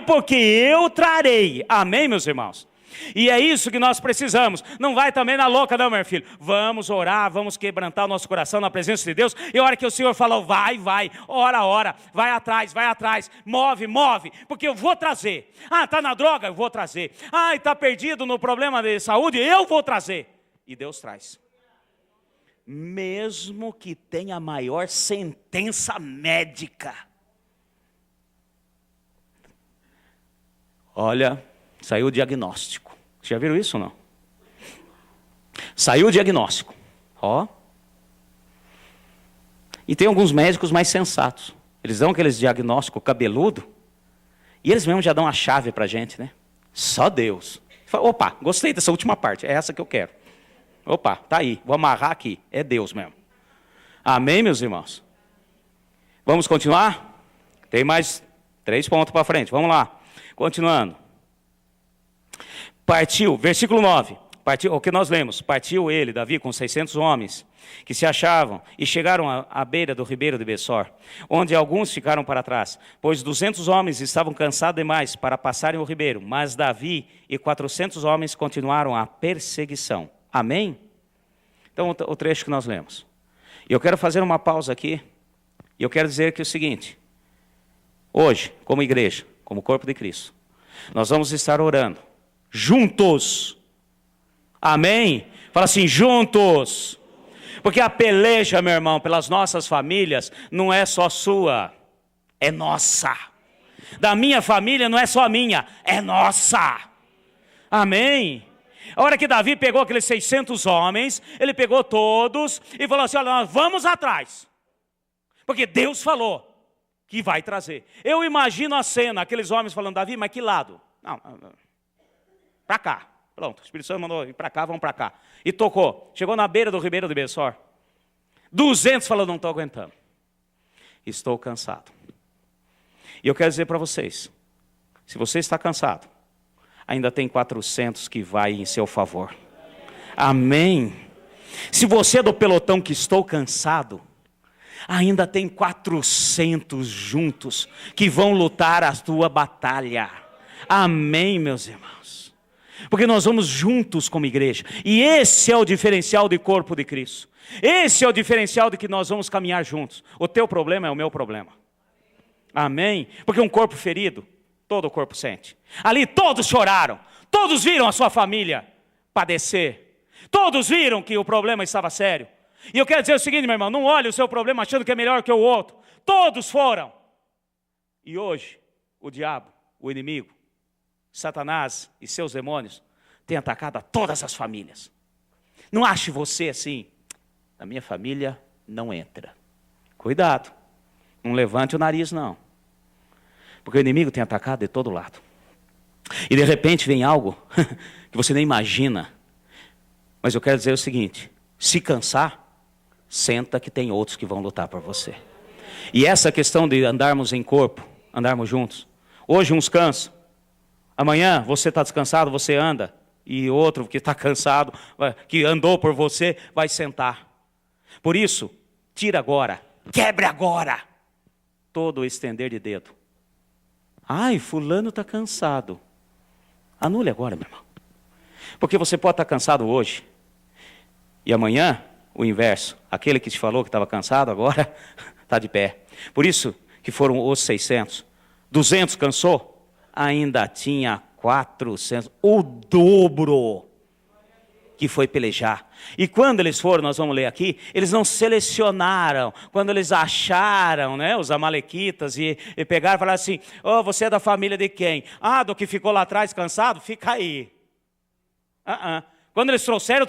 porque eu trarei. Amém, meus irmãos? E é isso que nós precisamos. Não vai também na louca não, meu filho. Vamos orar, vamos quebrantar o nosso coração na presença de Deus. E a hora que o Senhor falou, vai, ora, vai atrás, move, porque eu vou trazer. Está na droga, eu vou trazer. Está perdido no problema de saúde, eu vou trazer. E Deus traz. Mesmo que tenha a maior sentença médica. Olha, saiu o diagnóstico. Já viram isso ou não? Saiu o diagnóstico. E tem alguns médicos mais sensatos. Eles dão aqueles diagnósticos cabeludo. E eles mesmos já dão a chave para a gente, né? Só Deus. Fala, opa, gostei dessa última parte. É essa que eu quero. Opa, tá aí. Vou amarrar aqui. É Deus mesmo. Amém, meus irmãos? Vamos continuar? Tem mais 3 pontos para frente. Vamos lá. Continuando. Partiu, versículo 9. o que nós lemos, partiu ele, Davi, com 600 homens, que se achavam, e chegaram à beira do ribeiro de Bessor, onde alguns ficaram para trás, pois 200 homens estavam cansados demais para passarem o ribeiro, mas Davi e 400 homens continuaram a perseguição. Amém? Então, o trecho que nós lemos. E eu quero fazer uma pausa aqui, e eu quero dizer que é o seguinte, hoje, como igreja, como corpo de Cristo, nós vamos estar orando, juntos. Amém? Fala assim, juntos. Porque a peleja, meu irmão, pelas nossas famílias, não é só sua, é nossa. Da minha família não é só minha, é nossa. Amém? A hora que Davi pegou aqueles 600 homens, ele pegou todos e falou assim, olha, nós vamos atrás. Porque Deus falou que vai trazer. Eu imagino a cena, aqueles homens falando, Davi, mas que lado? Não, para cá. Pronto, o Espírito Santo mandou ir para cá, vamos para cá. E tocou. Chegou na beira do ribeiro de Bessor. 200 falou, não estou aguentando. Estou cansado. E eu quero dizer para vocês, se você está cansado, ainda tem 400 que vai em seu favor. Amém. Se você é do pelotão que estou cansado, ainda tem 400 juntos que vão lutar a tua batalha. Amém, meus irmãos. Porque nós vamos juntos como igreja. E esse é o diferencial do corpo de Cristo. Esse é o diferencial de que nós vamos caminhar juntos. O teu problema é o meu problema. Amém? Porque um corpo ferido, todo o corpo sente. Ali todos choraram. Todos viram a sua família padecer. Todos viram que o problema estava sério. E eu quero dizer o seguinte, meu irmão, não olhe o seu problema achando que é melhor que o outro. Todos foram. E hoje, o diabo, o inimigo, Satanás e seus demônios têm atacado a todas as famílias. Não ache você assim, na minha família não entra. Cuidado, não levante o nariz não. Porque o inimigo tem atacado de todo lado. E de repente vem algo que você nem imagina. Mas eu quero dizer o seguinte, se cansar, senta que tem outros que vão lutar por você. E essa questão de andarmos em corpo, andarmos juntos. Hoje uns cansam. Amanhã você está descansado, você anda. E outro que está cansado, que andou por você, vai sentar. Por isso, tira agora, quebre agora, todo o estender de dedo. Ai, fulano está cansado. Anule agora, meu irmão. Porque você pode estar cansado hoje. E amanhã, o inverso. Aquele que te falou que estava cansado, agora está de pé. Por isso que foram os 600. 200 cansou. Ainda tinha 400, o dobro que foi pelejar. E quando eles foram, nós vamos ler aqui, eles não selecionaram. Quando eles acharam, né, os amalequitas e pegaram e falaram assim, oh, você é da família de quem? Ah, do que ficou lá atrás cansado? Fica aí. Quando eles trouxeram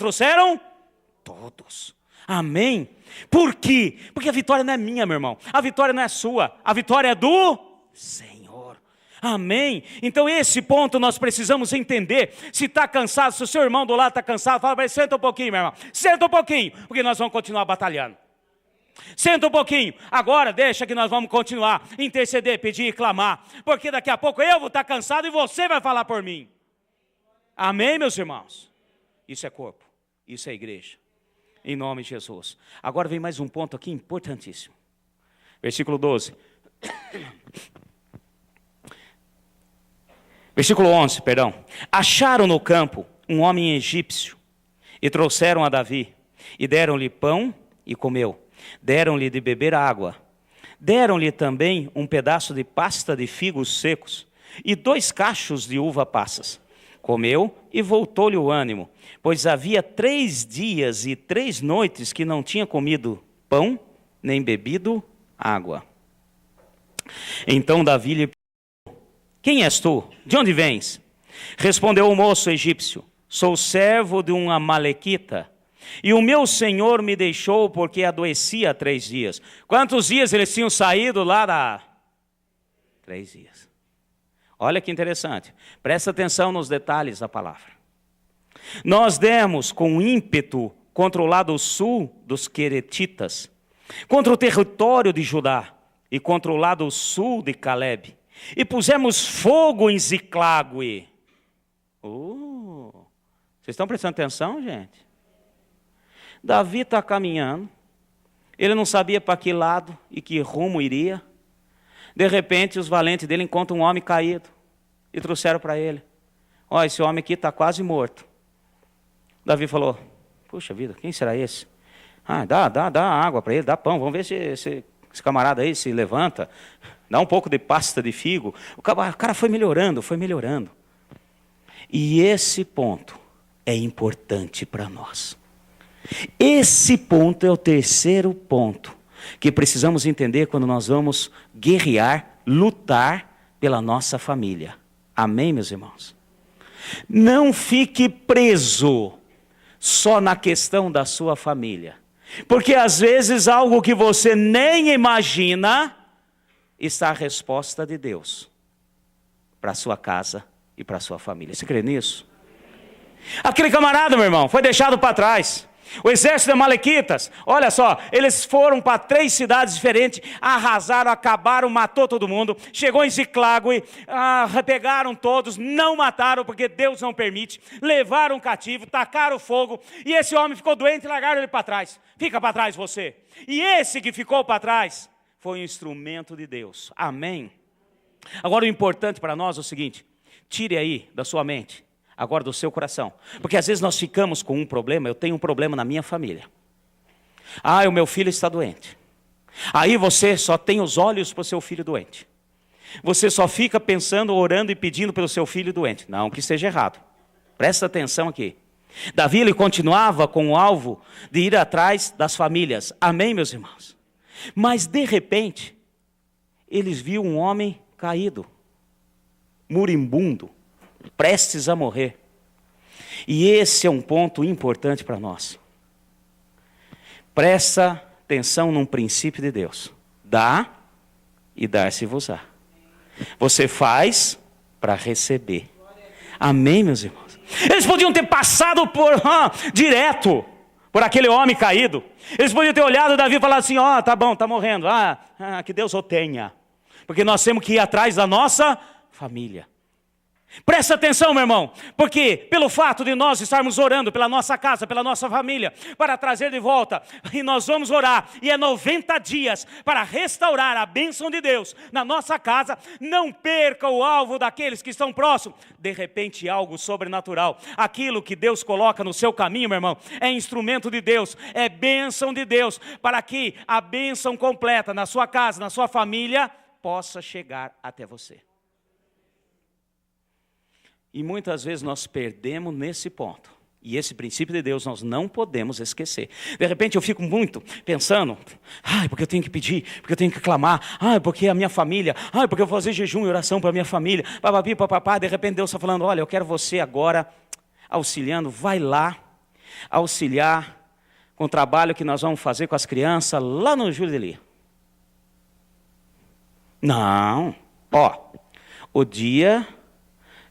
todos. Amém? Por quê? Porque a vitória não é minha, meu irmão. A vitória não é sua. A vitória é do Senhor. Amém? Então esse ponto nós precisamos entender. Se está cansado, se o seu irmão do lado está cansado, fala para ele, senta um pouquinho, meu irmão. Senta um pouquinho, porque nós vamos continuar batalhando. Senta um pouquinho. Agora deixa que nós vamos continuar. Interceder, pedir e clamar. Porque daqui a pouco eu vou estar cansado e você vai falar por mim. Amém, meus irmãos? Isso é corpo. Isso é igreja. Em nome de Jesus. Agora vem mais um ponto aqui importantíssimo. Versículo 12. Versículo 11, perdão. Acharam no campo um homem egípcio e trouxeram a Davi. E deram-lhe pão e comeu. Deram-lhe de beber água. Deram-lhe também um pedaço de pasta de figos secos e 2 cachos de uva passas. Comeu e voltou-lhe o ânimo, pois havia 3 dias e 3 noites que não tinha comido pão, nem bebido água. Então Davi lhe perguntou, quem és tu? De onde vens? Respondeu o moço egípcio, sou servo de um amalequita, e o meu senhor me deixou porque adoecia há 3 dias. Quantos dias eles tinham saído lá da... 3 dias. Olha que interessante. Presta atenção nos detalhes da palavra. Nós demos com ímpeto contra o lado sul dos queretitas, contra o território de Judá e contra o lado sul de Calebe. E pusemos fogo em Ziclague. Vocês estão prestando atenção, gente? Davi está caminhando, ele não sabia para que lado e que rumo iria. De repente, os valentes dele encontram um homem caído e trouxeram para ele. Ó, esse homem aqui está quase morto. Davi falou, puxa vida, quem será esse? Ah, dá água para ele, dá pão, vamos ver se esse camarada aí se levanta. Dá um pouco de pasta de figo. O cara foi melhorando, foi melhorando. E esse ponto é importante para nós. Esse ponto é o terceiro ponto que precisamos entender quando nós vamos guerrear, lutar pela nossa família. Amém, meus irmãos? Não fique preso só na questão da sua família. Porque às vezes algo que você nem imagina está a resposta de Deus para a sua casa e para a sua família. Você crê nisso? Aquele camarada, meu irmão, foi deixado para trás. O exército de Amalequitas, olha só, eles foram para 3 cidades diferentes, arrasaram, acabaram, matou todo mundo. Chegou em Ziclague, pegaram todos, não mataram porque Deus não permite. Levaram cativo, tacaram fogo, e esse homem ficou doente e largaram ele para trás. Fica para trás você. E esse que ficou para trás foi um instrumento de Deus. Amém? Agora o importante para nós é o seguinte, tire aí da sua mente, agora do seu coração. Porque às vezes nós ficamos com um problema, eu tenho um problema na minha família. Ah, o meu filho está doente. Aí você só tem os olhos para o seu filho doente. Você só fica pensando, orando e pedindo pelo seu filho doente. Não que esteja errado. Presta atenção aqui. Davi, ele continuava com o alvo de ir atrás das famílias. Amém, meus irmãos? Mas de repente, eles viram um homem caído, moribundo, prestes a morrer. E esse é um ponto importante para nós. Presta atenção num princípio de Deus. Dá e dar-se-vos-á. Você faz para receber. Amém, meus irmãos? Eles podiam ter passado direto por aquele homem caído. Eles podiam ter olhado Davi e falado assim, tá bom, está morrendo. Que Deus o tenha. Porque nós temos que ir atrás da nossa família. Presta atenção, meu irmão, porque pelo fato de nós estarmos orando pela nossa casa, pela nossa família, para trazer de volta, e nós vamos orar, e é 90 dias para restaurar a bênção de Deus na nossa casa, não perca o alvo daqueles que estão próximos. De repente algo sobrenatural, aquilo que Deus coloca no seu caminho, meu irmão, é instrumento de Deus, é bênção de Deus, para que a bênção completa na sua casa, na sua família, possa chegar até você. E muitas vezes nós perdemos nesse ponto. E esse princípio de Deus nós não podemos esquecer. De repente eu fico muito pensando, porque eu tenho que pedir, porque eu tenho que clamar, porque a minha família, porque eu vou fazer jejum e oração para a minha família, papapi, papapá. De repente Deus está falando, olha, eu quero você agora auxiliando, vai lá auxiliar com o trabalho que nós vamos fazer com as crianças lá no Júlio de Lia. Não, o dia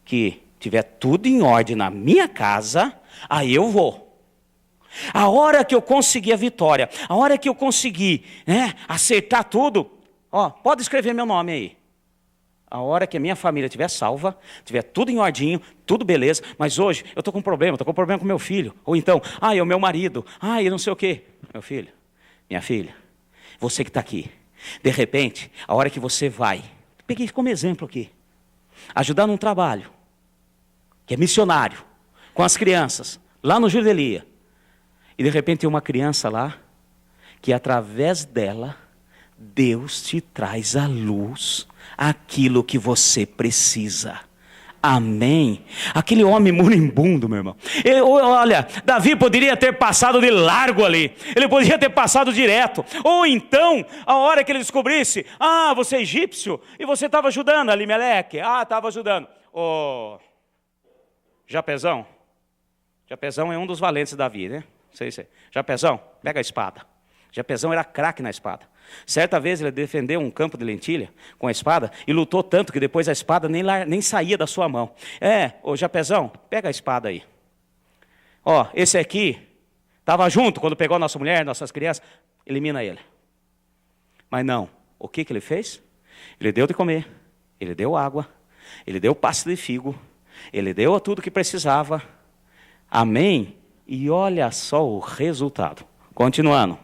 que tiver tudo em ordem na minha casa, aí eu vou. A hora que eu conseguir a vitória, a hora que eu conseguir acertar tudo, pode escrever meu nome aí. A hora que a minha família estiver salva, tiver tudo em ordem, tudo beleza, mas hoje eu estou com problema com meu filho. Ou então, é o meu marido, eu não sei o quê. Meu filho, minha filha, você que está aqui, de repente, a hora que você vai, peguei como exemplo aqui, ajudar num trabalho, que é missionário, com as crianças, lá no Júlio de Lia. E de repente tem uma criança lá, que através dela, Deus te traz à luz aquilo que você precisa. Amém? Aquele homem moribundo, meu irmão. Olha, Davi poderia ter passado de largo ali. Ele poderia ter passado direto. Ou então, a hora que ele descobrisse, você é egípcio, e você estava ajudando Alimeleque. Estava ajudando. Japezão é um dos valentes de Davi, né? Sei. Japezão, pega a espada. Japezão era craque na espada. Certa vez ele defendeu um campo de lentilha com a espada e lutou tanto que depois a espada nem saía da sua mão. Japezão, pega a espada aí. Esse aqui estava junto quando pegou nossa mulher, nossas crianças, elimina ele. Mas não, o que ele fez? Ele deu de comer, ele deu água, ele deu pasta de figo, ele deu tudo que precisava. Amém? E olha só o resultado. Continuando.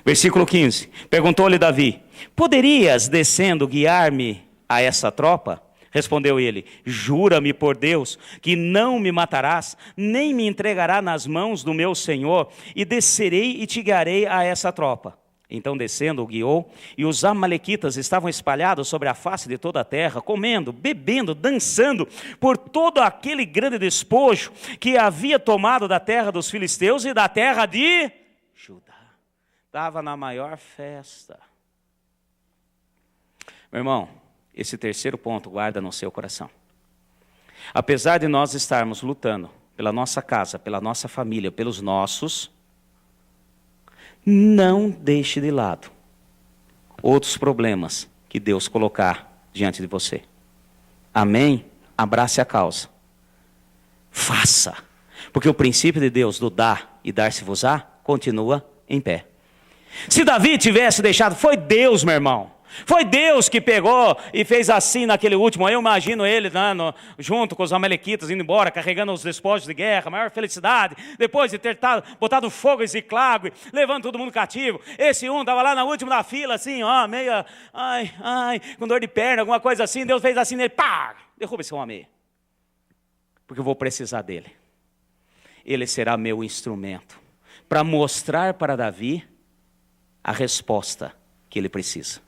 Versículo 15. Perguntou-lhe Davi: poderias, descendo, guiar-me a essa tropa? Respondeu ele: jura-me por Deus que não me matarás, nem me entregará nas mãos do meu senhor, e descerei e te guiarei a essa tropa. Então descendo o guiou, e os amalequitas estavam espalhados sobre a face de toda a terra, comendo, bebendo, dançando, por todo aquele grande despojo que havia tomado da terra dos filisteus e da terra de Judá. Estava na maior festa. Meu irmão, esse terceiro ponto guarda no seu coração. Apesar de nós estarmos lutando pela nossa casa, pela nossa família, pelos nossos, não deixe de lado outros problemas que Deus colocar diante de você. Amém? Abrace a causa. Faça. Porque o princípio de Deus do dar e dar-se-vos-á continua em pé. Se Davi tivesse deixado, foi Deus, meu irmão. Foi Deus que pegou e fez assim naquele último. Eu imagino ele junto com os amalequitas indo embora, carregando os despojos de guerra, maior felicidade, depois de ter botado fogo em Ziclague, levando todo mundo cativo. Esse estava lá na última da fila, assim, ó, meio, com dor de perna, alguma coisa assim. Deus fez assim nele, pá, derruba esse homem aí, porque eu vou precisar dele. Ele será meu instrumento para mostrar para Davi a resposta que ele precisa.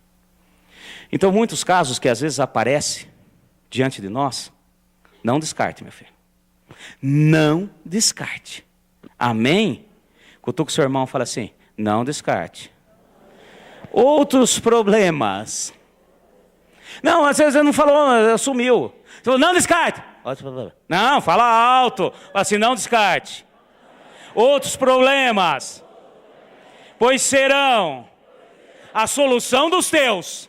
Então, muitos casos que às vezes aparecem diante de nós, não descarte, meu filho. Não descarte. Amém? Cutuca o seu irmão e fala assim: não descarte. Outros problemas. Não, às vezes ele não falou, sumiu. Você falou, não descarte. Não, fala alto. Fala assim, não descarte. Outros problemas. Pois serão a solução dos teus.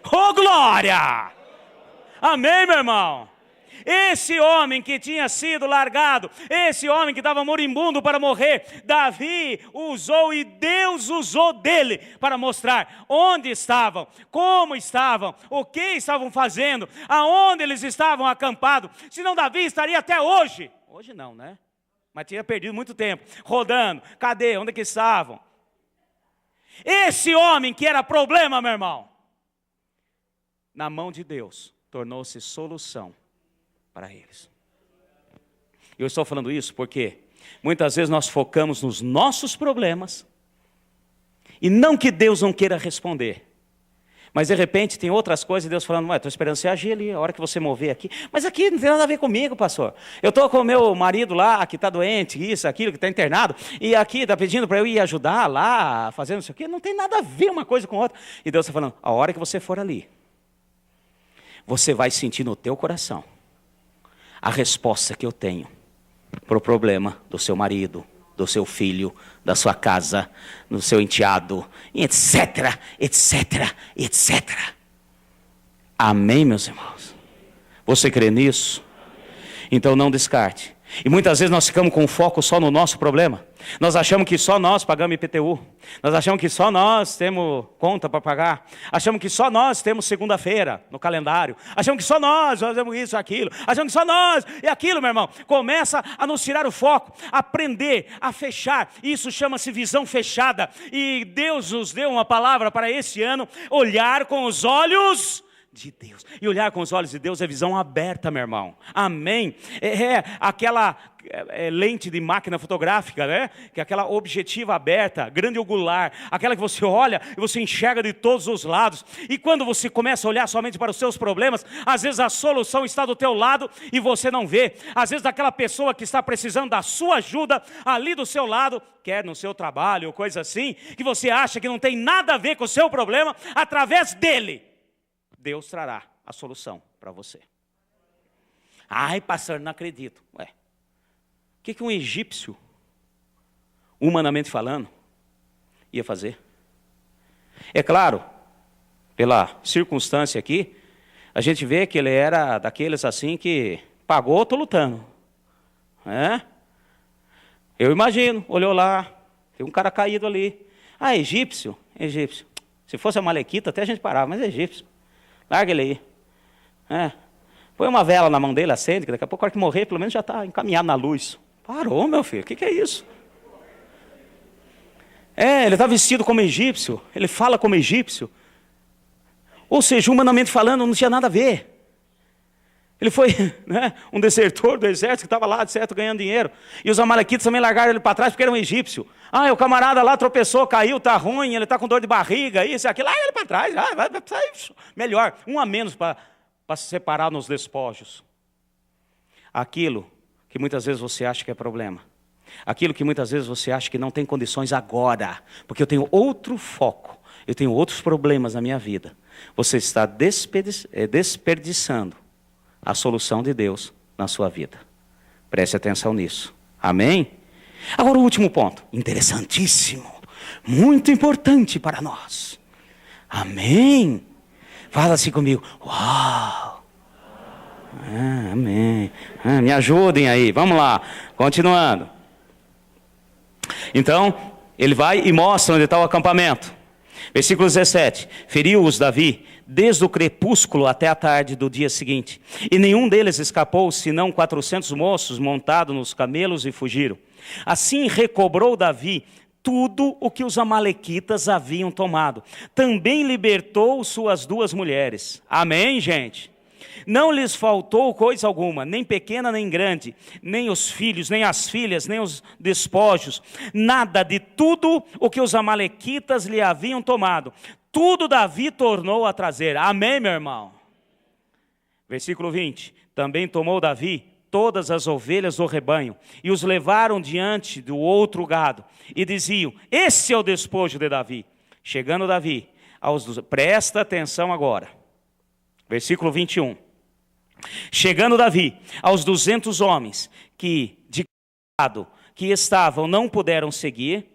Oh, glória! Amém, meu irmão? Esse homem que tinha sido largado, esse homem que estava moribundo para morrer, Davi usou e Deus usou dele para mostrar onde estavam, como estavam, o que estavam fazendo, aonde eles estavam acampados. Senão Davi estaria até hoje. Hoje não, né? Mas tinha perdido muito tempo, rodando. Cadê? Onde é que estavam? Esse homem que era problema, meu irmão, na mão de Deus, tornou-se solução para eles. Eu estou falando isso porque muitas vezes nós focamos nos nossos problemas, e não que Deus não queira responder, mas de repente tem outras coisas, e Deus falando, estou esperando você agir ali, a hora que você mover aqui, mas aqui não tem nada a ver comigo, pastor. Eu estou com o meu marido lá, que está doente, isso, aquilo, que está internado, e aqui está pedindo para eu ir ajudar lá, fazendo isso aqui, não tem nada a ver uma coisa com outra. E Deus está falando, a hora que você for ali, você vai sentir no teu coração a resposta que eu tenho para o problema do seu marido, do seu filho, da sua casa, do seu enteado, etc, etc, etc. Amém, meus irmãos? Você crê nisso? Então não descarte. E muitas vezes nós ficamos com foco só no nosso problema. Nós achamos que só nós pagamos IPTU. Nós achamos que só nós temos conta para pagar. Achamos que só nós temos segunda-feira no calendário. Achamos que só nós fazemos isso, aquilo. Achamos que só nós e aquilo, meu irmão. Começa a nos tirar o foco, a prender, a fechar. Isso chama-se visão fechada. E Deus nos deu uma palavra para esse ano: olhar com os olhos de Deus. E olhar com os olhos de Deus é visão aberta, meu irmão. Amém? É aquela lente de máquina fotográfica, né? Que é aquela objetiva aberta, grande angular, aquela que você olha e você enxerga de todos os lados. E quando você começa a olhar somente para os seus problemas, às vezes a solução está do teu lado e você não vê. Às vezes aquela pessoa que está precisando da sua ajuda ali do seu lado, quer no seu trabalho ou coisa assim, que você acha que não tem nada a ver com o seu problema, através dele Deus trará a solução para você. Ai, pastor, não acredito. Ué, o que um egípcio, humanamente falando, ia fazer? É claro, pela circunstância aqui, a gente vê que ele era daqueles assim que pagou, estou lutando. Eu imagino, olhou lá, tem um cara caído ali. Ah, egípcio. Se fosse a Malequita, até a gente parava, mas é egípcio. Larga ele aí. Põe uma vela na mão dele, acende, que daqui a pouco, a hora que morrer, pelo menos já está encaminhado na luz. Parou, meu filho, o que é isso? Ele está vestido como egípcio, ele fala como egípcio. Ou seja, humanamente falando, não tinha nada a ver. Ele foi um desertor do exército que estava lá, de certo, ganhando dinheiro. E os amalequitas também largaram ele para trás porque era um egípcio. O camarada lá tropeçou, caiu, está ruim, ele está com dor de barriga, isso e aquilo. Larga ele para trás, vai sair melhor. Um a menos para se separar nos despojos. Aquilo que muitas vezes você acha que é problema. Aquilo que muitas vezes você acha que não tem condições agora. Porque eu tenho outro foco. Eu tenho outros problemas na minha vida. Você está desperdiçando a solução de Deus na sua vida. Preste atenção nisso. Amém? Agora o último ponto. Interessantíssimo. Muito importante para nós. Amém? Fala assim comigo. Uau! Amém. Me ajudem aí. Vamos lá. Continuando. Então, ele vai e mostra onde está o acampamento. Versículo 17. Feriu-os Davi desde o crepúsculo até a tarde do dia seguinte. E nenhum deles escapou, senão 400 moços montados nos camelos e fugiram. Assim recobrou Davi tudo o que os amalequitas haviam tomado. Também libertou suas 2 mulheres. Amém, gente? Não lhes faltou coisa alguma, nem pequena nem grande, nem os filhos, nem as filhas, nem os despojos, nada de tudo o que os amalequitas lhe haviam tomado. Tudo Davi tornou a trazer. Amém, meu irmão? Versículo 20. Também tomou Davi todas as ovelhas do rebanho e os levaram diante do outro gado e diziam: esse é o despojo de Davi. Chegando Davi presta atenção agora. Versículo 21. Chegando Davi aos 200 homens que de gado que estavam não puderam seguir,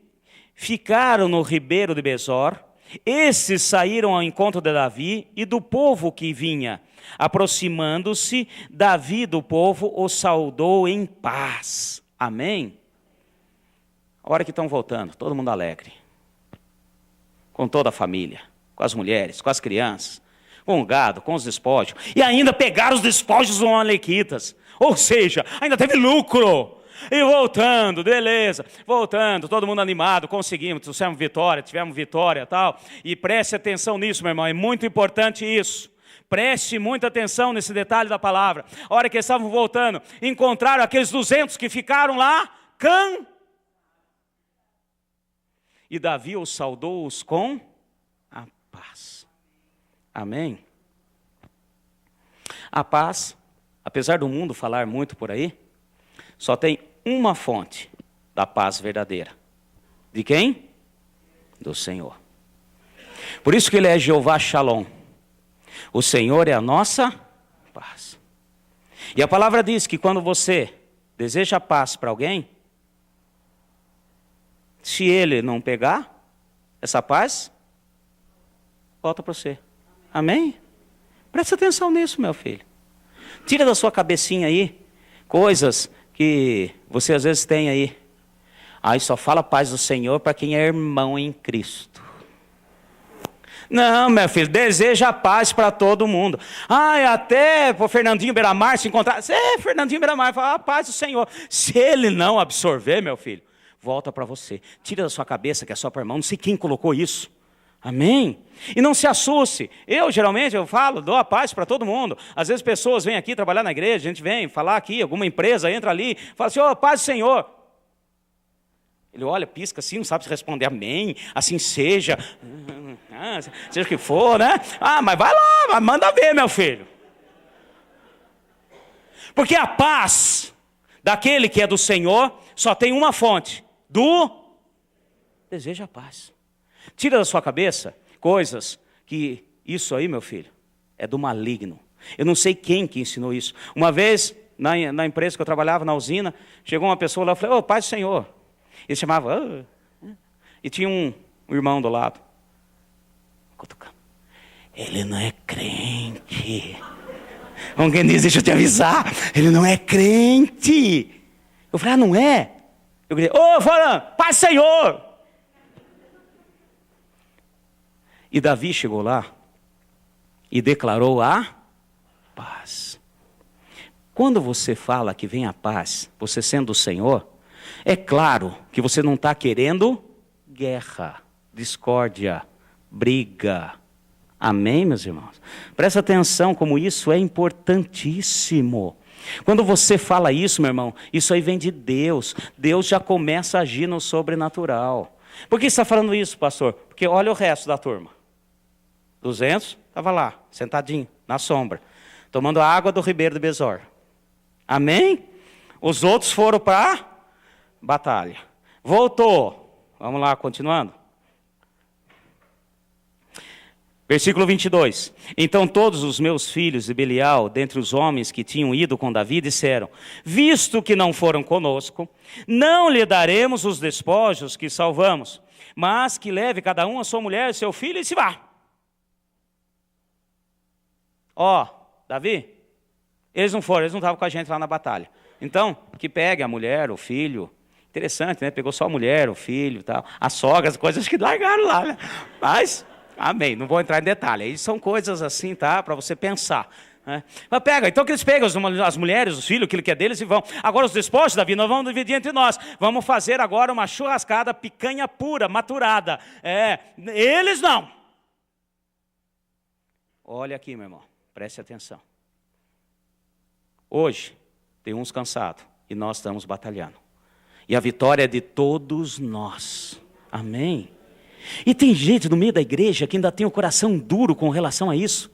ficaram no ribeiro de Besor. Esses saíram ao encontro de Davi e do povo que vinha. Aproximando-se, Davi do povo o saudou em paz. Amém? A hora que estão voltando, todo mundo alegre. Com toda a família, com as mulheres, com as crianças, com o gado, com os despojos. E ainda pegaram os despojos dos amalequitas. Ou seja, ainda teve lucro. E voltando, beleza, voltando, todo mundo animado, conseguimos, tivemos vitória e tal. E preste atenção nisso, meu irmão, é muito importante isso. Preste muita atenção nesse detalhe da palavra. A hora que eles estavam voltando, encontraram aqueles 200 que ficaram lá, e Davi os saudou-os com a paz. Amém? A paz, apesar do mundo falar muito por aí, só tem uma fonte da paz verdadeira. De quem? Do Senhor. Por isso que Ele é Jeová Shalom. O Senhor é a nossa paz. E a palavra diz que quando você deseja paz para alguém, se ele não pegar essa paz, volta para você. Amém? Presta atenção nisso, meu filho. Tira da sua cabecinha aí coisas que você às vezes tem aí. Só fala paz do Senhor para quem é irmão em Cristo. Não, meu filho, deseja paz para todo mundo. Até para o Fernandinho Beiramar se encontrar. Fernandinho Beiramar fala, paz do Senhor. Se ele não absorver, meu filho, volta para você. Tira da sua cabeça que é só para irmão. Não sei quem colocou isso. Amém? E não se assuste. Geralmente, dou a paz para todo mundo. Às vezes pessoas vêm aqui trabalhar na igreja, a gente vem falar aqui, alguma empresa entra ali, fala assim, paz do Senhor. Ele olha, pisca assim, não sabe se responder amém, assim seja, seja o que for, né? Mas vai lá, manda ver, meu filho. Porque a paz daquele que é do Senhor só tem uma fonte, deseja a paz. Tira da sua cabeça coisas que isso aí, meu filho, é do maligno. Eu não sei quem que ensinou isso. Uma vez, na empresa que eu trabalhava, na usina, chegou uma pessoa lá e falou, paz do Senhor. Ele chamava, e tinha um irmão do lado. Cutucando. Ele não é crente. Como quem diz, deixa eu te avisar, ele não é crente. Eu falei, não é? Eu gritei, fulano, paz do Senhor. E Davi chegou lá e declarou a paz. Quando você fala que vem a paz, você sendo o Senhor, é claro que você não está querendo guerra, discórdia, briga. Amém, meus irmãos? Presta atenção como isso é importantíssimo. Quando você fala isso, meu irmão, isso aí vem de Deus. Deus já começa a agir no sobrenatural. Por que você está falando isso, pastor? Porque olha o resto da turma. 200, estava lá, sentadinho, na sombra, tomando a água do ribeiro de Besor. Amém? Os outros foram para a batalha. Voltou. Vamos lá, continuando. Versículo 22. Então todos os meus filhos de Belial, dentre os homens que tinham ido com Davi, disseram: visto que não foram conosco, não lhe daremos os despojos que salvamos, mas que leve cada um a sua mulher e seu filho e se vá. Ó, Davi, eles não foram, eles não estavam com a gente lá na batalha. Então, que pegue a mulher, o filho. Interessante, né? Pegou só a mulher, o filho e tal. As sogras, coisas que largaram lá, né? Mas... amém, não vou entrar em detalhe. Aí são coisas assim, tá? Para você pensar. Né? Mas pega, então que eles pegam as mulheres, os filhos, aquilo que é deles e vão. Agora os despojos, Davi, nós vamos dividir entre nós. Vamos fazer agora uma churrascada, picanha pura, maturada. Eles não. Olha aqui, meu irmão, preste atenção. Hoje, tem uns cansados e nós estamos batalhando. E a vitória é de todos nós. Amém? E tem gente no meio da igreja que ainda tem o coração duro com relação a isso.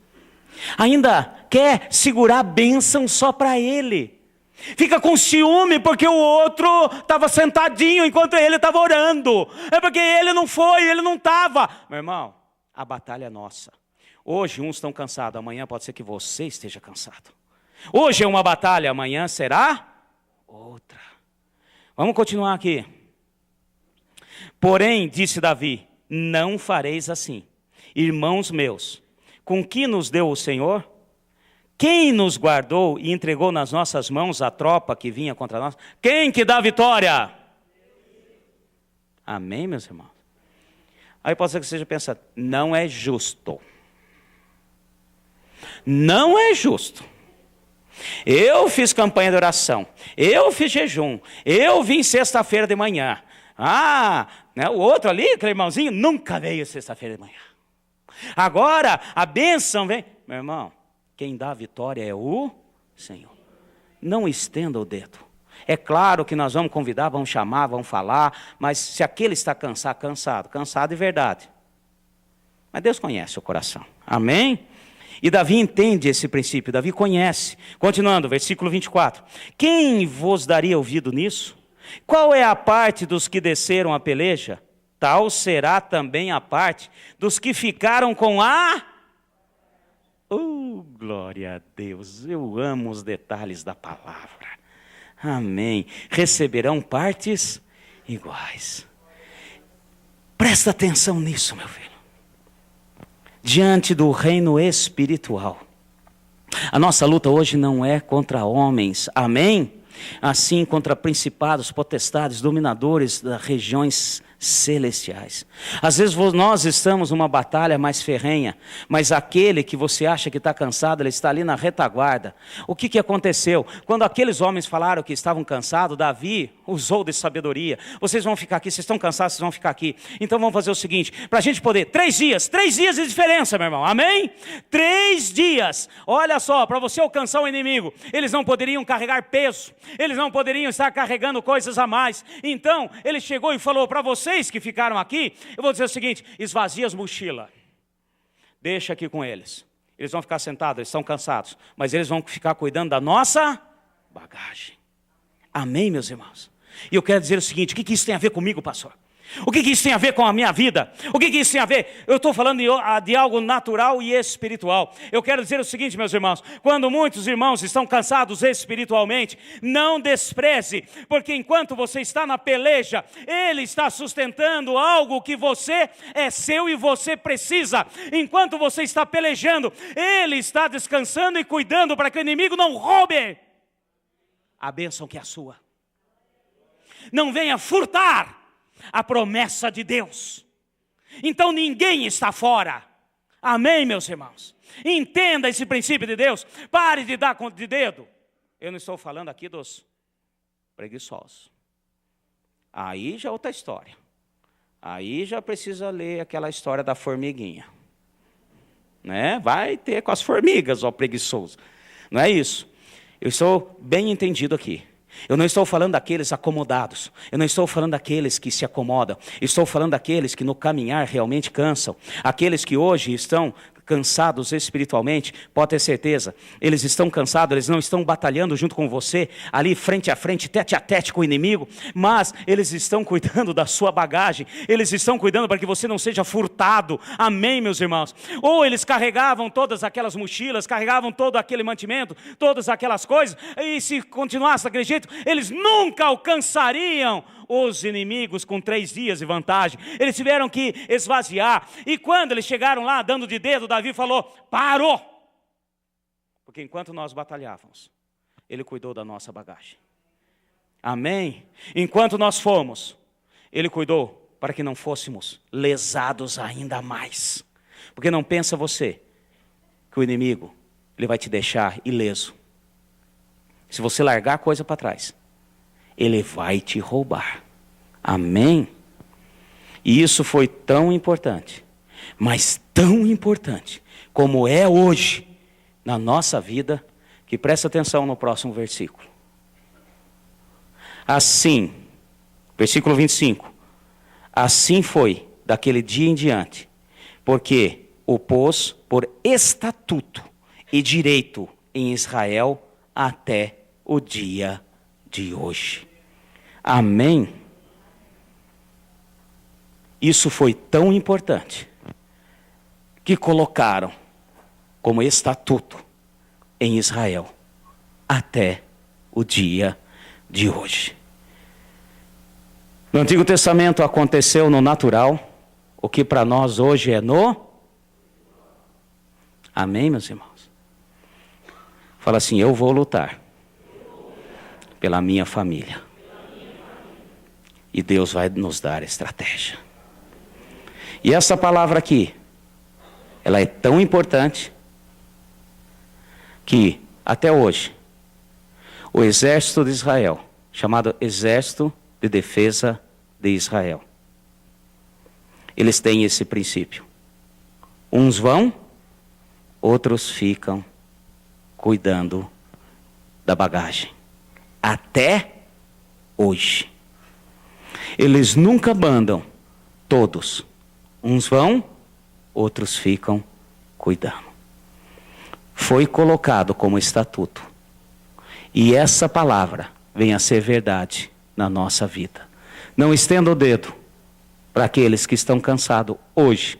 Ainda quer segurar a bênção só para ele. Fica com ciúme porque o outro estava sentadinho enquanto ele estava orando. É porque ele não foi, ele não estava. Meu irmão, a batalha é nossa. Hoje uns estão cansados, amanhã pode ser que você esteja cansado. Hoje é uma batalha, amanhã será outra. Vamos continuar aqui. Porém, disse Davi, não fareis assim. Irmãos meus, com que nos deu o Senhor? Quem nos guardou e entregou nas nossas mãos a tropa que vinha contra nós? Quem que dá a vitória? Amém, meus irmãos? Aí pode ser que você esteja pensando, não é justo. Não é justo. Eu fiz campanha de oração, eu fiz jejum, eu vim sexta-feira de manhã. Né, o outro ali, aquele irmãozinho, nunca veio sexta-feira de manhã. Agora, a bênção vem. Meu irmão, quem dá a vitória é o Senhor. Não estenda o dedo. É claro que nós vamos convidar, vamos chamar, vamos falar, mas se aquele está cansado de verdade. Mas Deus conhece o coração. Amém? E Davi entende esse princípio, Davi conhece. Continuando, versículo 24. Quem vos daria ouvido nisso? Qual é a parte dos que desceram a peleja? Tal será também a parte dos que ficaram com a... glória a Deus, eu amo os detalhes da palavra. Amém. Receberão partes iguais. Presta atenção nisso, meu filho. Diante do reino espiritual. A nossa luta hoje não é contra homens, amém? Assim contra principados, potestades, dominadores das regiões celestiais. Às vezes nós estamos numa batalha mais ferrenha, mas aquele que você acha que está cansado, ele está ali na retaguarda. O que aconteceu? Quando aqueles homens falaram que estavam cansados, Davi usou de sabedoria. Vocês vão ficar aqui, vocês estão cansados, vocês vão ficar aqui. Então vamos fazer o seguinte, para a gente poder, 3 dias de diferença, meu irmão, amém? 3 dias, olha só, para você alcançar o inimigo, eles não poderiam carregar peso, eles não poderiam estar carregando coisas a mais. Então ele chegou e falou para vocês que ficaram aqui, eu vou dizer o seguinte, esvazia as mochilas, deixa aqui com eles. Eles vão ficar sentados, eles estão cansados, mas eles vão ficar cuidando da nossa bagagem. Amém, meus irmãos? E eu quero dizer o seguinte, o que isso tem a ver comigo, pastor? O que isso tem a ver com a minha vida? O que isso tem a ver? Eu estou falando de algo natural e espiritual. Eu quero dizer o seguinte, meus irmãos, quando muitos irmãos estão cansados espiritualmente, não despreze, porque enquanto você está na peleja, Ele está sustentando algo que você é seu e você precisa. Enquanto você está pelejando, Ele está descansando e cuidando para que o inimigo não roube a bênção que é a sua. Não venha furtar a promessa de Deus. Então ninguém está fora. Amém, meus irmãos? Entenda esse princípio de Deus. Pare de dar de dedo. eu não estou falando aqui dos preguiçosos. Aí já é outra história. Aí já precisa ler aquela história da formiguinha. Né? Vai ter com as formigas, ó preguiçoso. Não é isso. Eu estou bem entendido aqui. Eu não estou falando daqueles acomodados. Eu não estou falando daqueles que se acomodam. Estou falando daqueles que no caminhar realmente cansam. Aqueles que hoje estão cansados espiritualmente, pode ter certeza. Eles estão cansados, eles não estão batalhando junto com você, ali frente a frente, tete a tete com o inimigo, mas eles estão cuidando da sua bagagem. Eles estão cuidando para que você não seja furtado. Amém, meus irmãos? Ou eles carregavam todas aquelas mochilas, carregavam todo aquele mantimento, todas aquelas coisas, e se continuasse daquele jeito, eles nunca alcançariam os inimigos com 3 dias de vantagem. Eles tiveram que esvaziar. E quando eles chegaram lá, dando de dedo, Davi falou: parou! Porque enquanto nós batalhávamos, ele cuidou da nossa bagagem. Amém? Enquanto nós fomos, ele cuidou para que não fôssemos lesados ainda mais. Porque não pensa você que o inimigo ele vai te deixar ileso. Se você largar a coisa para trás, ele vai te roubar. Amém? E isso foi tão importante, mas tão importante, como é hoje, na nossa vida, que presta atenção no próximo versículo. Assim, versículo 25. Assim foi daquele dia em diante, porque o pôs por estatuto e direito em Israel até o dia de hoje. Amém? Isso foi tão importante que colocaram como estatuto em Israel até o dia de hoje. No Antigo Testamento aconteceu no natural, o que para nós hoje é no... Amém, meus irmãos? Fala assim: eu vou lutar pela minha família. E Deus vai nos dar estratégia. E essa palavra aqui, ela é tão importante que até hoje o exército de Israel, chamado Exército de Defesa de Israel, eles têm esse princípio. Uns vão, outros ficam cuidando da bagagem. Até hoje. Eles nunca bandam, todos. Uns vão, outros ficam cuidando. Foi colocado como estatuto. E essa palavra vem a ser verdade na nossa vida. Não estenda o dedo para aqueles que estão cansados hoje.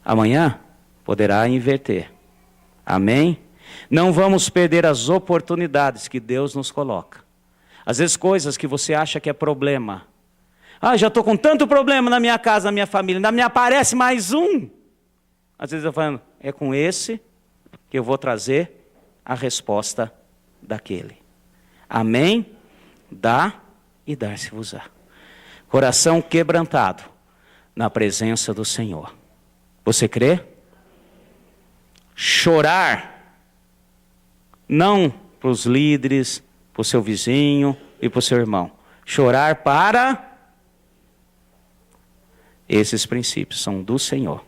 Amanhã poderá inverter. Amém? Não vamos perder as oportunidades que Deus nos coloca. Às vezes coisas que você acha que é problema. Já estou com tanto problema na minha casa, na minha família, ainda me aparece mais um. Às vezes eu falo, é com esse que eu vou trazer a resposta daquele. Amém? Dá e dar-se-vos-á. Coração quebrantado na presença do Senhor. Você crê? Chorar. Não para os líderes, para o seu vizinho e para o seu irmão. Chorar para... Esses princípios são do Senhor.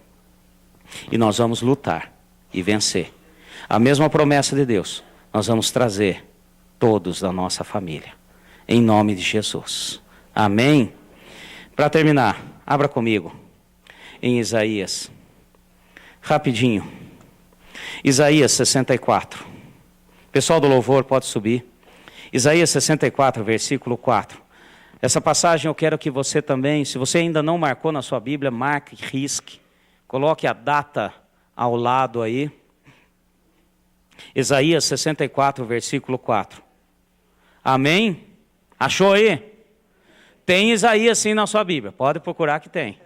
E nós vamos lutar e vencer. A mesma promessa de Deus, nós vamos trazer todos da nossa família. Em nome de Jesus. Amém? Para terminar, abra comigo em Isaías. Rapidinho. Isaías 64. Pessoal do louvor, pode subir. Isaías 64, versículo 4. Essa passagem eu quero que você também, se você ainda não marcou na sua Bíblia, marque, risque. Coloque a data ao lado aí. Isaías 64, versículo 4. Amém? Achou aí? Tem Isaías sim na sua Bíblia. Pode procurar que tem.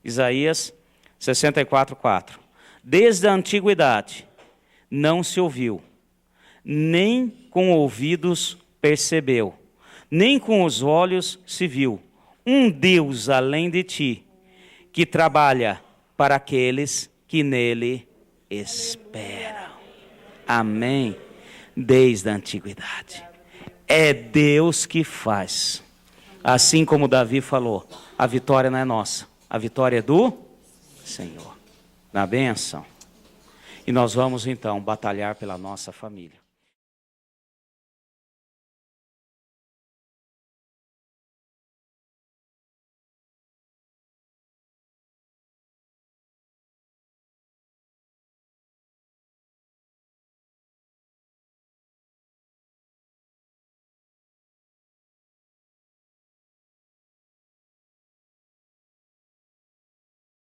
Isaías 64, 4. Desde a antiguidade não se ouviu, nem com ouvidos percebeu, nem com os olhos se viu, um Deus além de ti, que trabalha para aqueles que nele esperam. Amém. Desde a antiguidade. É Deus que faz. Assim como Davi falou, a vitória não é nossa, a vitória é do Senhor. Na bênção. E nós vamos então batalhar pela nossa família.